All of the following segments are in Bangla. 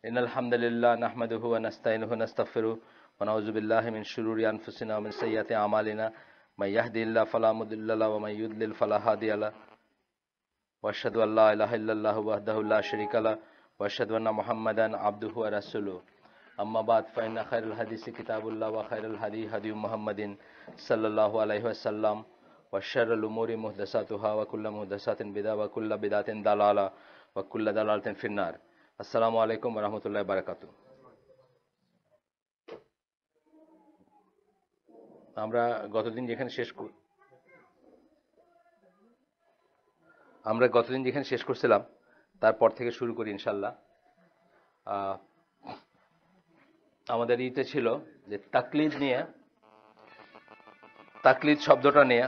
ইন্নাল হামদুলিল্লাহ নাহমাদুহু ওয়া নাস্তাইনুহু ওয়া নাস্তাগফিরুহু ওয়া নাউযু বিল্লাহি মিন শুরুরি আনফুসিনা ওয়া মিন সাইয়্যাতি আমালিনা মান ইয়াহদিহিল্লাহু ফালা মুদিল্লা লাহু ওয়া মান ইউদ্লিল ফালা হাদিয়া লাহু ওয়া আশহাদু আল্লা ইলাহা ইল্লাল্লাহু ওয়াহদাহু লা শারীকা লাহু ওয়া আশহাদু আন্না মুহাম্মাদান আবদুহু ওয়া রাসূলুহু আম্মা বাদ ফাইন্না খায়রুল হাদিসি কিতাবুল্লাহ ওয়া খায়রুল হাদী হাদী মুহাম্মাদিন সাল্লাল্লাহু আলাইহি ওয়াসাল্লাম ওয়া শাররুল উমুরি মুহদাসাতুহা ওয়া কুল্লু মুহদাসাতিন বিদআহ ওয়া কুল্লু বিদআতিন দালালা ওয়া কুল্লু দালালাতিন ফিন্নার। আসসালামু আলাইকুম ওয়া রাহমাতুল্লাহি ওয়া বারাকাতুহু। আমরা গতদিন যেখানে শেষ করছিলাম তারপর থেকে শুরু করি ইনশাআল্লাহ। আমাদের ইতে ছিল যে তাকলিদ শব্দটা নিয়ে,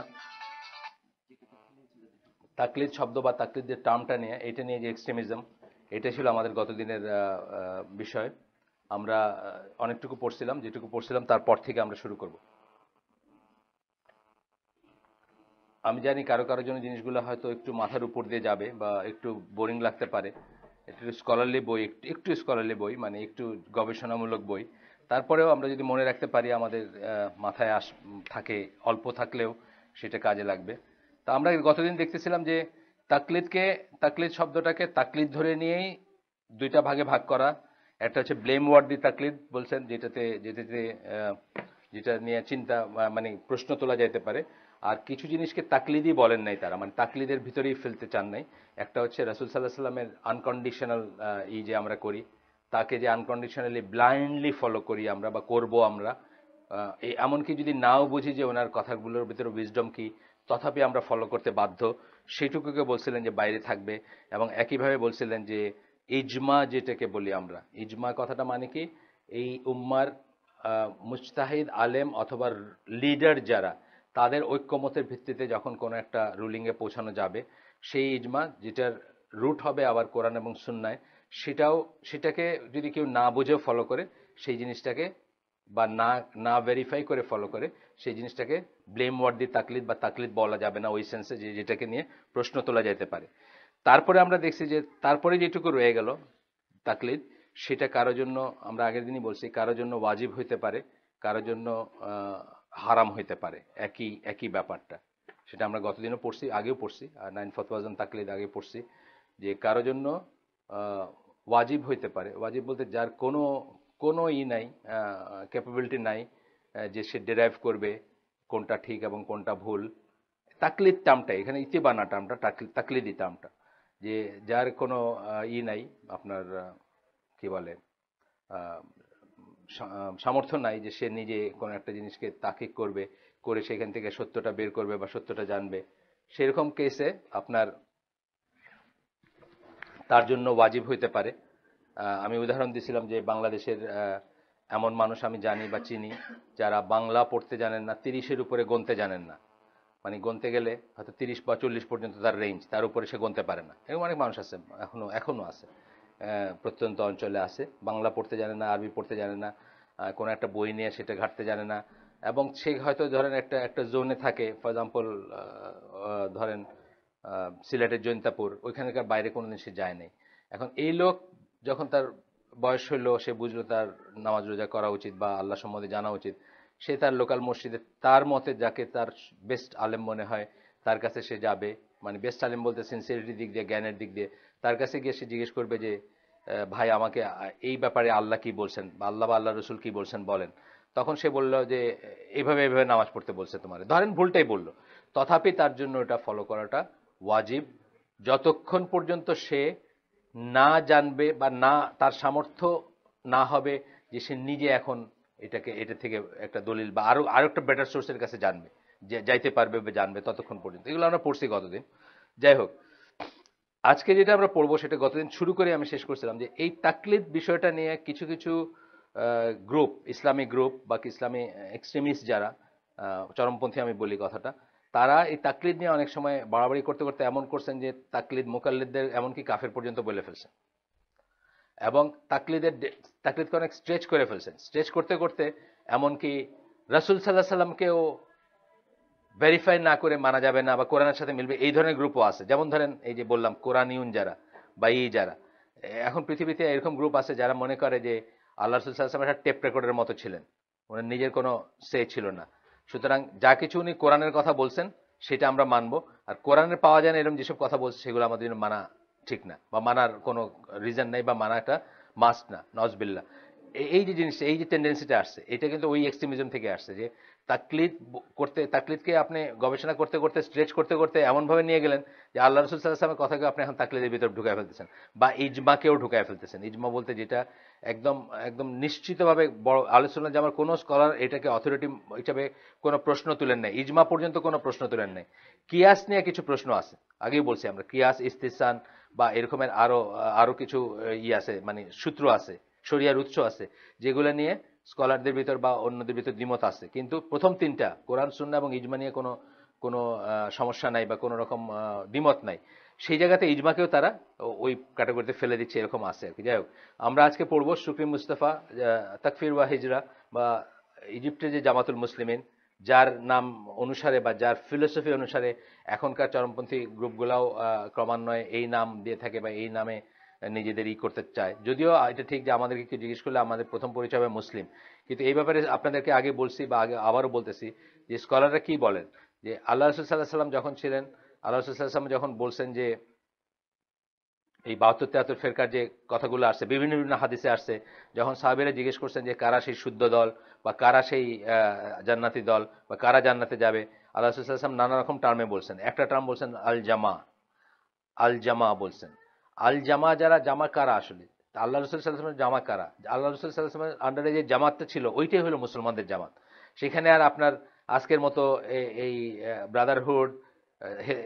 তাকলিদ শব্দ বা তাকলিদের টার্মটা নিয়ে, এটা নিয়ে যে এক্সট্রিমিজম, এটা ছিল আমাদের গতদিনের বিষয়। আমরা অনেকটুকু পড়ছিলাম, যেটুকু পড়ছিলাম তারপর থেকে আমরা শুরু করব। আমি জানি কারো কারোর জন্য জিনিসগুলো হয়তো একটু মাথার উপর দিয়ে যাবে বা একটু বোরিং লাগতে পারে। একটু স্কলারলি বই, একটু স্কলারলি বই, মানে একটু গবেষণামূলক বই। তারপরেও আমরা যদি মনে রাখতে পারি, আমাদের মাথায় থাকে, অল্প থাকলেও সেটা কাজে লাগবে। তা আমরা গতদিন দেখতেছিলাম যে তাকলিদ শব্দটাকে তাকলিদ ধরে নিয়েই দুইটা ভাগে ভাগ করা। একটা হচ্ছে ব্লেম ওয়ার্দি তাকলিদ বলছেন, যেটা নিয়ে চিন্তা মানে প্রশ্ন তোলা যেতে পারে। আর কিছু জিনিসকে তাকলিদই বলেন নাই তারা, মানে তাকলিদের ভিতরেই ফেলতে চান নাই। একটা হচ্ছে রাসূল সাল্লাল্লাহু আলাইহি সাল্লামের আনকন্ডিশনাল যে আমরা করি, তাকে যে আনকন্ডিশনালি ব্লাইন্ডলি ফলো করি আমরা বা করব আমরা, এমনকি যদি নাও বুঝি যে ওনার কথাগুলোর ভিতরে উইজডম কি, তথাপি আমরা ফলো করতে বাধ্য, সেটুকুকে বলছিলেন যে বাইরে থাকবে। এবং একইভাবে বলছিলেন যে ইজমা, যেটাকে বলি আমরা, ইজমা কথাটা মানে কি, এই উম্মার মুজতাহিদ আলেম অথবা লিডার যারা, তাদের ঐক্যমতের ভিত্তিতে যখন কোনো একটা রুলিংয়ে পৌঁছানো যাবে, সেই ইজমা যেটার রুট হবে আবার কোরআন এবং সুন্নায়, সেটাকে যদি কেউ না বুঝেও ফলো করে, সেই জিনিসটাকে বা না ভেরিফাই করে ফলো করে, সেই জিনিসটাকে ব্লেম ওয়ার্দি তাকলিদ বা তাকলিদ বলা যাবে না, ওই সেন্সে যেটাকে নিয়ে প্রশ্ন তোলা যেতে পারে। তারপরে আমরা দেখছি যে তারপরে যেটুকু রয়ে গেল তাকলিদ, সেটা কারোর জন্য, আমরা আগের দিনই বলছি, কারোর জন্য ওয়াজিব হইতে পারে, কারোর জন্য হারাম হইতে পারে, একই ব্যাপারটা। সেটা আমরা গতদিনও পড়ছি, আগেও পড়ছি, আর 9 ফতওয়াজন তাকলিদ আগে পড়ছি, যে কারোর জন্য ওয়াজিব হইতে পারে। ওয়াজিব বলতে যার কোনো নাই, ক্যাপাবিলিটি নাই, যে সে ডেরাইভ করবে কোনটা ঠিক এবং কোনটা ভুল। তাকলিদ টার্মটা এখানে ইতিবানা টার্মটা, তাকলিদি টার্মটা, যে যার কোনো নাই, আপনার কি বলে, সামর্থ্য নাই যে সে নিজে কোনো একটা জিনিসকে তাকিক করবে, করে সেখান থেকে সত্যটা বের করবে বা সত্যটা জানবে। সেরকম কেসে আপনার তার জন্য ওয়াজিব হইতে পারে। আমি উদাহরণ দিয়েছিলাম যে বাংলাদেশের এমন মানুষ আমি জানি বা চিনি যারা বাংলা পড়তে জানেন না, 30-এর উপরে গুনতে জানেন না। মানে গুনতে গেলে হয়তো 30 বা 40 পর্যন্ত তার রেঞ্জ, তার উপরে সে গুনতে পারে না। এরকম অনেক মানুষ আছে, এখনো আছে, প্রত্যন্ত অঞ্চলে আছে। বাংলা পড়তে জানে না, আরবি পড়তে জানে না, কোনো একটা বই নিয়ে সেটা ঘাঁটতে জানে না। এবং সে হয়তো ধরেন একটা জোনে থাকে, ফর এক্সাম্পল ধরেন সিলেটের জৈন্তাপুর, ওইখানকার বাইরে কোনোদিন সে যায় নাই। এখন এই লোক যখন তার বয়স হইলো, সে বুঝলো তার নামাজ রোজা করা উচিত বা আল্লাহ সম্বন্ধে জানা উচিত, সে তার লোকাল মসজিদে তার মতে যাকে তার বেস্ট আলেম মনে হয় তার কাছে সে যাবে। মানে বেস্ট আলেম বলতে সিনসিয়ারিটির দিক দিয়ে, জ্ঞানের দিক দিয়ে, তার কাছে গিয়ে সে জিজ্ঞেস করবে যে ভাই আমাকে এই ব্যাপারে আল্লাহ কি বলছেন বা আল্লাহ রসুল কি বলছেন বলেন। তখন সে বলল যে এইভাবে এইভাবে নামাজ পড়তে বলছে তোমার, ধরেন ভুলটাই বলল, তথাপি তার জন্য এটা ফলো করাটা ওয়াজিব, যতক্ষণ পর্যন্ত সে না জানবে বা না তার সামর্থ্য না হবে যে সে নিজে এখন এটা থেকে একটা দলিল বা আরো একটা বেটার সোর্সের কাছে জানবে, যে যাইতে পারবে বা জানবে, ততক্ষণ পর্যন্ত। এগুলো আমরা পড়ছি গতদিন। যাই হোক, আজকে যেটা আমরা পড়বো সেটা গতদিন শুরু করে আমি শেষ করছিলাম, যে এই তাকলিদ বিষয়টা নিয়ে কিছু কিছু গ্রুপ, ইসলামিক গ্রুপ বা ইসলামী এক্সট্রিমিস্ট যারা, চরমপন্থী আমি বলি কথাটা, তারা এই তাকলিদ নিয়ে অনেক সময় বাড়াবাড়ি করতে করতে এমন করছেন যে তাকলিদ মুকাল্লিদদের এমনকি কাফের পর্যন্ত বলে ফেলছেন। এবং তাকলিদকে অনেক স্ট্রেচ করে ফেলছেন। স্ট্রেচ করতে করতে এমনকি রাসূল সাল্লাল্লাহু আলাইহি সাল্লামকেও ভেরিফাই না করে মানা যাবে না বা কোরআনের সাথে মিলবে, এই ধরনের গ্রুপও আছে। যেমন ধরেন এই যে বললাম কোরআনিউন যারা বা যারা, এখন পৃথিবীতে এরকম গ্রুপ আছে যারা মনে করে যে আল্লাহ রাসূল সাল্লাল্লাহু আলাইহি ওয়াসাল্লাম একটা টেপ রেকর্ডের মতো ছিলেন, ওনার নিজের কোনো সে ছিল না। সুতরাং যা কিছু উনি কোরআনের কথা বলছেন সেটা আমরা মানবো, আর কোরআনে পাওয়া যায় না এরকম যেসব কথা বলছে সেগুলো আমাদের জন্য মানা ঠিক না, বা মানার কোনো রিজন নেই, বা মানাটা মাস্ট না, নজবিল্লাহ। এই যে জিনিসটা, এই যে টেন্ডেন্সিটা আসছে, এটা কিন্তু ওই এক্সট্রিমিজম থেকে আসছে যে তাকলিদকে আপনি গবেষণা করতে করতে, স্ট্রেচ করতে করতে এমনভাবে নিয়ে গেলেন যে আল্লাহ রসুল সাল্লাল্লাহু আলাইহি ওয়াসাল্লামের কথাকে আপনি এখন তাকলিদের ভিতর ঢুকায় ফেলতেছেন, বা ইজমাকেও ঢুকায় ফেলতেছেন। ইজমা বলতে যেটা একদম একদম নিশ্চিতভাবে বড় আলোচনা, যে আমার কোনো স্কলার এটাকে অথরিটি হিসাবে কোনো প্রশ্ন তুলেন নাই, ইজমা পর্যন্ত কোনো প্রশ্ন তুলেন নাই। কিয়াস নিয়ে কিছু প্রশ্ন আছে, আগেই বলছি আমরা, কিয়াস, ইস্তিসান বা এরকমের আরো আরো কিছু আছে, মানে সূত্র আছে, শরিয়ার উৎস আছে, যেগুলো নিয়ে স্কলারদের ভিতর বা অন্যদের ভিতর দ্বিমত আছে। কিন্তু প্রথম তিনটা, কোরআন, সুন্নাহ এবং ইজমা নিয়ে কোনো কোনো সমস্যা নাই বা কোনো রকম দ্বিমত নাই। সেই জায়গাতে ইজমাকেও তারা ওই ক্যাটাগরিতে ফেলে দিচ্ছে, এরকম আছে আর কি। যাই হোক, আমরা আজকে পড়বো শুকরি মুস্তাফা, তাকফির ওয়া হিজরা, বা ইজিপ্টের যে জামাতুল মুসলিমিন, যার নাম অনুসারে বা যার ফিলোসফি অনুসারে এখনকার চরমপন্থী গ্রুপগুলাও ক্রমান্বয়ে এই নাম দিয়ে থাকে বা এই নামে নিজেদের করতে চায়। যদিও এটা ঠিক যে আমাদেরকে কেউ জিজ্ঞেস করলে আমাদের প্রথম পরিচয় হবে মুসলিম, কিন্তু এই ব্যাপারে আপনাদেরকে আগে বলছি বা আগে আবারও বলতেছি যে স্কলাররা কি বলেন, যে আল্লাহ রসুল সাল্লাহ সাল্লাম যখন ছিলেন, আল্লাহ রসুল সাল্লাহ সাল্লাম যখন বলছেন যে এই 72-73 ফেরকার যে কথাগুলো আসছে, বিভিন্ন বিভিন্ন হাদিসে আসছে, যখন সাহাবীরা জিজ্ঞেস করছেন যে কারা সেই শুদ্ধ দল বা কারা সেই জান্নাতি দল বা কারা জান্নাতে যাবে, আল্লাহ রাসূল সাল্লাল্লাহু আলাইহি ওয়াসাল্লাম নানা রকম টার্মে বলছেন। একটা টার্ম বলছেন আল জামা, আল জামা বলছেন। আল জামা, যারা জামা কারা আসলে, আল্লাহ রসুল সাল্লাল্লাহু আলাইহি ওয়াসাল্লামের জামা কারা? আল্লাহ রসুল সাল্লাল্লাহু আলাইহি ওয়াসাল্লামের আন্ডারে যে জামাতটা ছিল ওইটাই হলো মুসলমানদের জামাত। সেখানে আর আপনার আজকের মতো এই ব্রাদারহুড,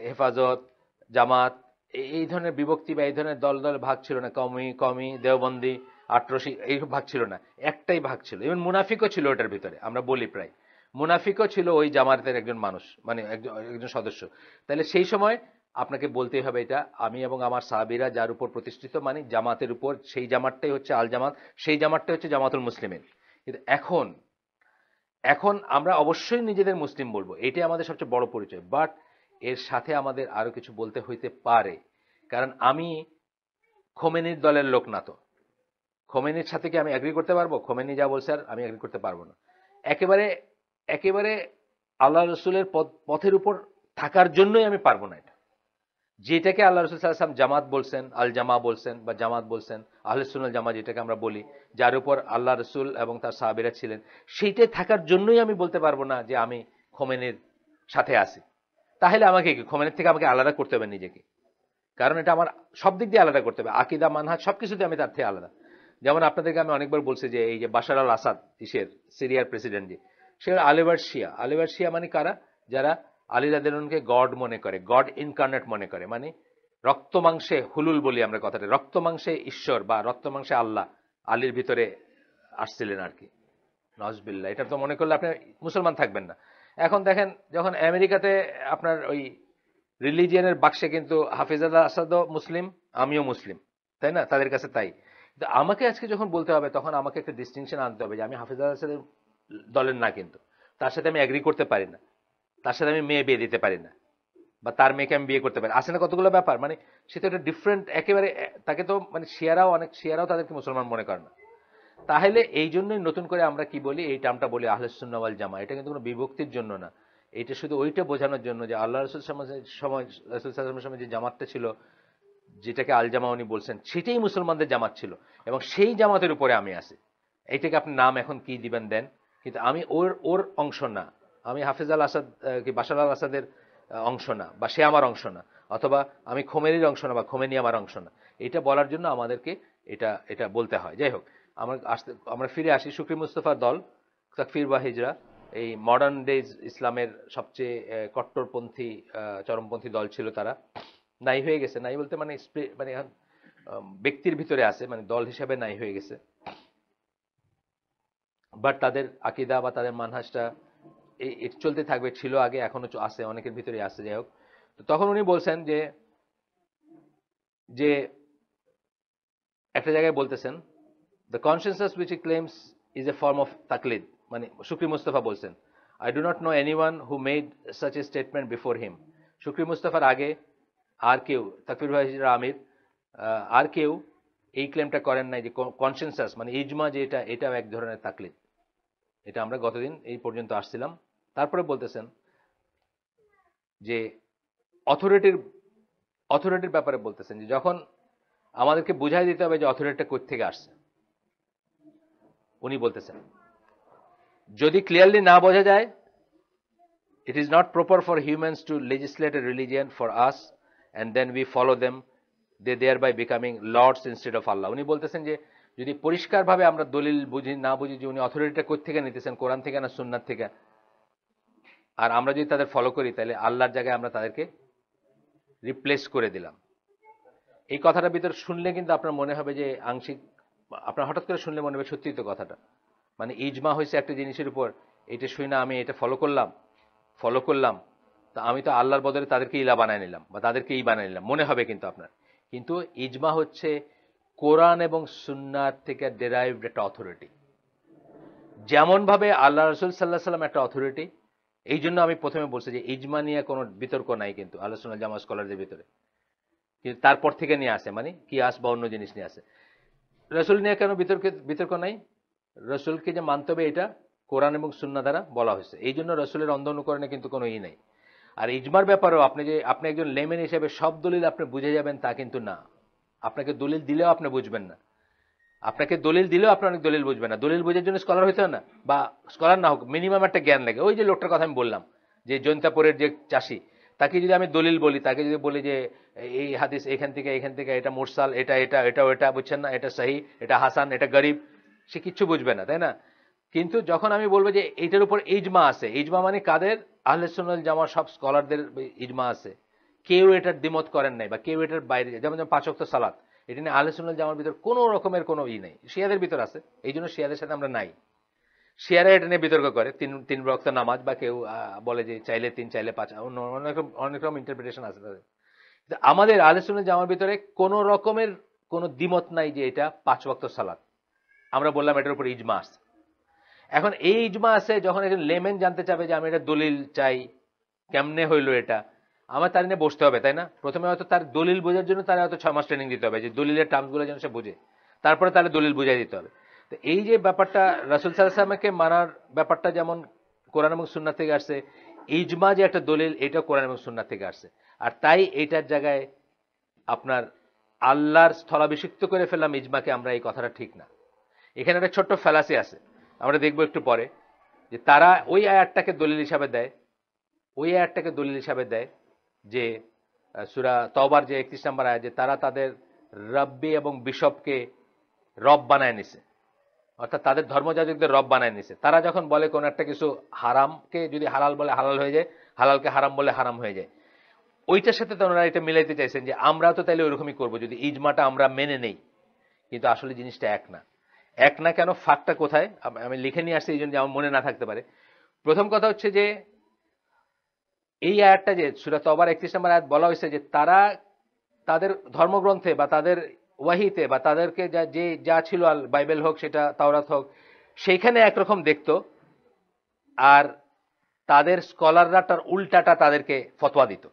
হেফাজত, জামাত, এই ধরনের বিভক্তি বা এই ধরনের দল দল ভাগ ছিল না। কমি কমি, দেওবন্দি, আটরশি, এই ভাগ ছিল না, একটাই ভাগ ছিল। ইভেন মুনাফিকও ছিল ওটার ভিতরে, আমরা বলি প্রায় মুনাফিকও ছিল ওই জামাতের একজন মানুষ, মানে একজন একজন সদস্য। তাহলে সেই সময় আপনাকে বলতেই হবে এটা, আমি এবং আমার সাহাবীরা যার উপর প্রতিষ্ঠিত, মানে জামাতের উপর, সেই জামাতটাই হচ্ছে আল জামাত, সেই জামাতটাই হচ্ছে জামাতুল মুসলিমিন। কিন্তু এখন এখন আমরা অবশ্যই নিজেদের মুসলিম বলবো, এটাই আমাদের সবচেয়ে বড় পরিচয়। বাট এর সাথে আমাদের আরো কিছু বলতে হইতে পারে, কারণ আমি খোমেনির দলের লোক না। তো খোমেনির সাথে কি আমি এগ্রি করতে পারবো? খোমেনি যা বলছে আর আমি এগ্রি করতে পারবো না। একেবারে একেবারে আল্লাহ রসুলের পথের উপর থাকার জন্যই আমি পারবো না এটা। যেটাকে আল্লাহ রসুল সাল্লাল্লাহু আলাইহি ওয়াসাল্লাম জামাত বলছেন, আল জামা বলছেন বা জামাত বলছেন, আহলে সুন্নাত জামাত যেটাকে আমরা বলি, যার উপর আল্লাহ রসুল এবং তার সাহাবীরা ছিলেন, সেইটাই থাকার জন্যই আমি বলতে পারবো না যে আমি খোমেনির সাথে আছি। তাহলে আমাকে কি খোমেনির থেকে আমাকে আলাদা করতে হবে নিজেকে? কারণ এটা আমার সব দিক দিয়ে আলাদা করতে হবে, আকীদা, মানহাজ সবকিছুতে আমি তার থেকে আলাদা। যেমন আপনাদেরকে আমি অনেকবার বলছি যে এই যে বাশার আল আসাদ, সিরিয়ার প্রেসিডেন্ট, যে সে আলিবার শিয়া। আলিবার শিয়া মানে কারা? যারা আলী রাদিয়াল্লাহু আনহুকে গড মনে করে, গড ইনকার্নেট মনে করে, মানে রক্ত মাংসে হুলুল বলি আমরা কথাটা, রক্ত মাংসে ঈশ্বর বা রক্ত মাংসে আল্লাহ আলীর ভিতরে আসছিলেন আর কি। নজবিল্লাহ, এটা তো মনে করলে আপনি মুসলমান থাকবেন না। এখন দেখেন, যখন আমেরিকাতে আপনার ওই রিলিজিয়নের বাক্সে কিন্তু হাফিজ আল আসাদও মুসলিম, আমিও মুসলিম, তাই না? তাদের কাছে তাই। কিন্তু আমাকে আজকে যখন বলতে হবে, তখন আমাকে একটা ডিস্টিংশন আনতে হবে যে আমি হাফিজ আল আসাদের দলের না, কিন্তু তার সাথে আমি এগ্রি করতে পারি না, তার সাথে আমি মেয়ে বিয়ে দিতে পারি না, বা তার মেয়েকে আমি বিয়ে করতে পারি। আসে না কতগুলো ব্যাপার, মানে সে তো একটা ডিফারেন্ট একেবারে। তাকে তো মানে শিয়ারাও তাদেরকে মুসলমান মনে করে না। তাহলে এই জন্যই নতুন করে আমরা কি বলি, এই টার্মটা বলি আহলে সুন্নাহ ওয়াল জামা। এটা কিন্তু কোনো বিভক্তির জন্য না, এটা শুধু ওইটা বোঝানোর জন্য যে আল্লাহ রসুল সময়, রসুল সাল্লাল্লাহু সময় যে জামাতটা ছিল, যেটাকে আল জামা উনি বলছেন, সেটাই মুসলমানদের জামাত ছিল, এবং সেই জামাতের উপরে আমি আছি। এইটাকে আপনি নাম এখন কি দিবেন দেন, কিন্তু আমি ওর ওর অংশ না। আমি হাফিজ আল আসাদ কি বাশার আল আসাদের অংশ না, বা সে আমার অংশ না, অথবা আমি খোমেনির অংশ না বা খোমেনি আমার অংশ না। এটা বলার জন্য আমাদেরকে এটা এটা বলতে হয়। যাই হোক, আমরা ফিরে আসি। শুকরি মুস্তফার দল, তাকফির বা হিজরা, এই মডার্ন ডেজ ইসলামের সবচেয়ে কট্টরপন্থী, চরমপন্থী দল ছিল। তারা নাই হয়ে গেছে, নাই বলতে মানে মানে এখন ব্যক্তির ভিতরে আছে, মানে দল হিসাবে নাই হয়ে গেছে। বাট তাদের আকীদা বা তাদের মানহাজটা এই চলতে থাকবে, ছিল আগে, এখনো আছে, অনেকের ভিতরে আছে। যাই হোক, তো তখন উনি বলছেন যে যে একটা জায়গায় বলতেছেন, the consensus which he claims is a form of তাকলিদ। মানে শুকরি মুস্তাফা বলছেন, I do not know anyone who made such a statement before him। শুকরি মুস্তাফার আগে আর কেউ, তাকফির ভাই আমির, আর কেউ এই ক্লেমটা করেন নাই যে কনসেনসাস মানে ইজমা যে এটাও এক ধরনের তাকলিদ। এটা আমরা গতদিন এই পর্যন্ত আসছিলাম। তারপরে বলতেছেন যে অথরিটির ব্যাপারে বলতেছেন যে যখন আমাদেরকে বুঝাই দিতে হবে যে অথরিটিটা কোথা থেকে আসছে, উনি বলতেছেন যদি ক্লিয়ারলি না বোঝা যায়, it is not proper for humans to legislate a religion for us and then we follow them, they thereby becoming lords instead of Allah. উনি বলতেছেন যে যদি পরিষ্কারভাবে আমরা দলিল বুঝি না বুঝি যে উনি অথরিটিটা কোথা থেকে নিতেছেন, কোরআন থেকে না সুন্নাত থেকে, আর আমরা যদি তাদের ফলো করি তাহলে আল্লাহর জায়গায় আমরা তাদেরকে রিপ্লেস করে দিলাম। এই কথাটার ভিতর শুনলে কিন্তু আপনার মনে হবে যে আংশিক, আপনার হঠাৎ করে শুনলে মনে হবে সত্যি তো কথাটা, মানে ইজমা হয়েছে একটা জিনিসের উপর, এটা শুই না আমি এটা ফলো করলাম, তা আমি তো আল্লাহর বদলে তাদেরকে ইলা বানায় নিলাম বা তাদেরকে ই বানায় নিলাম মনে হবে কিন্তু আপনার। কিন্তু ইজমা হচ্ছে কোরআন এবং সুন্নাত থেকে ডেরাইভড একটা অথরিটি। যেমন ভাবে আল্লাহ রসুল সাল্লাহ সাল্লাম একটা অথরিটি, এই জন্য আমি প্রথমে বলছি যে ইজমা নিয়ে কোনো বিতর্ক নাই কিন্তু আল্লাহ সুন্নাত জামাত স্কলারদের ভিতরে, কিন্তু তারপর থেকে নিয়ে আসে মানে কিয়াস বা অন্য জিনিস নিয়ে আসে। রসুল নিয়ে কেন বিতর্ক নাই? রসুলকে যে মানতে হবে এটা কোরআন এবং সুন্নাহ দ্বারা বলা হয়েছে, এই জন্য রসুলের অন্ধ অনুকরণে কিন্তু কোনো ই নেই। আর ইজমার ব্যাপারেও আপনি একজন লেমেন হিসেবে সব দলিল আপনি বুঝে যাবেন তা কিন্তু না। আপনাকে দলিল দিলেও আপনি বুঝবেন না, আপনাকে দলিল দিলেও আপনি অনেক দলিল বুঝবেন না। দলিল বোঝার জন্য স্কলার হইতে হয় না, বা স্কলার না হোক মিনিমাম একটা জ্ঞান লাগে। ওই যে লোকটার কথা আমি বললাম যে জৈন্তাপুরের যে চাষি, তাকে যদি আমি দলিল বলি, তাকে যদি বলি যে এই হাদিস এখান থেকে এটা মুরসাল, এটা বুঝছেন না, এটা সহি, এটা হাসান, এটা গরিব, সে কিচ্ছু বুঝবে না, তাই না? কিন্তু যখন আমি বলবো যে এইটার উপর ইজমা আছে, ইজমা মানে কাদের? আহলে সুন্নাত জামাত সব স্কলারদের ইজমা আছে, কেউ এটার দ্বিমত করেন নাই বা কেউ এটার বাইরে। যেমন 5 ওয়াক্ত সালাত, এটা নিয়ে আহলে সুন্নাত জামাতের ভিতর কোনো রকমের কোনো ই নেই, শিয়াদের ভিতর আছে, এই জন্য শিয়াদের সাথে আমরা নাই। শিয়ারা এটা নিয়ে বিতর্ক করে, তিন ওয়াক্ত নামাজ, বা কেউ বলে যে চাইলে 3 চাইলে 5, অনেক রকম ইন্টারপ্রিটেশন আছে তাদের। আমাদের আহলে সুন্নাত জামাতের ভিতরে কোনো রকমের কোনো দ্বিমত নাই যে এটা 5 ওয়াক্ত সালাত। আমরা বললাম এটার উপর ইজমা আছে। এখন এই ইজমা আছে, যখন একজন লেমেন জানতে চাবে যে আমি এটা দলিল চাই, কেমনে হইলো এটা, আমার তার নিয়ে বসতে হবে, তাই না? প্রথমে হয়তো তার দলিল বোঝার জন্য তার হয়তো 6 মাস ট্রেনিং দিতে হবে, যে দলিলের টার্মসগুলো যেন সে বুঝে, তারপরে তাহলে দলিল বুঝাই দিতে হবে। তো এই যে ব্যাপারটা রাসূল সাল্লাল্লাহু আলাইহি ওয়াসাল্লামকে মানার ব্যাপারটা যেমন কোরআন এবং সুন্নাহ থেকে আসছে, ইজমা যে একটা দলিল, এটা কোরআন এবং সুন্নাহ থেকে আসছে। আর তাই এইটার জায়গায় আপনার আল্লাহর স্থলাভিষিক্ত করে ফেললাম ইজমাকে, আমরা এই কথাটা ঠিক না। এখানে একটা ছোট্ট ফ্যালাসি আছে, আমরা দেখবো একটু পরে, যে তারা ওই আয়াতটাকে দলিল হিসাবে দেয়, যে সূরা তওবার যে 31 নম্বর আয়াত, যে তারা তাদের রাব্বি এবং বিশপকে রব বানায় নিছে, অর্থাৎ তাদের ধর্মযাজকদের রব বানায় নিছে। তারা যখন বলে কোন একটা কিছু হারামকে যদি হালাল বলে হালাল হয়ে যায়, হালালকে হারাম বলে হারাম হয়ে যায়, ওইটার সাথে তো ওনারা এটা মিলাইতে চাইছেন যে আমরা তো তাইলে ওইরকমই করবো যদি ইজমাটা আমরা মেনে নেই। কিন্তু আসলে জিনিসটা এক না কেন? ফাঁকটা কোথায় আমি লিখে নিয়ে আসছি, এই জন্য আমার মনে না থাকতে পারে। প্রথম কথা হচ্ছে যে এই আয়াতটা যে সূরা তওবার 31 নম্বর আয়াত বলা হয়েছে যে তারা তাদের ধর্মগ্রন্থে বা তাদের ওয়াহিতে বা তাদেরকে যা ছিল, বাইবেল হোক সেটা তাওরাত হোক, সেইখানে একরকম দেখতো, আর তাদের স্কলাররা তার উল্টাটা তাদেরকে ফতোয়া দিত।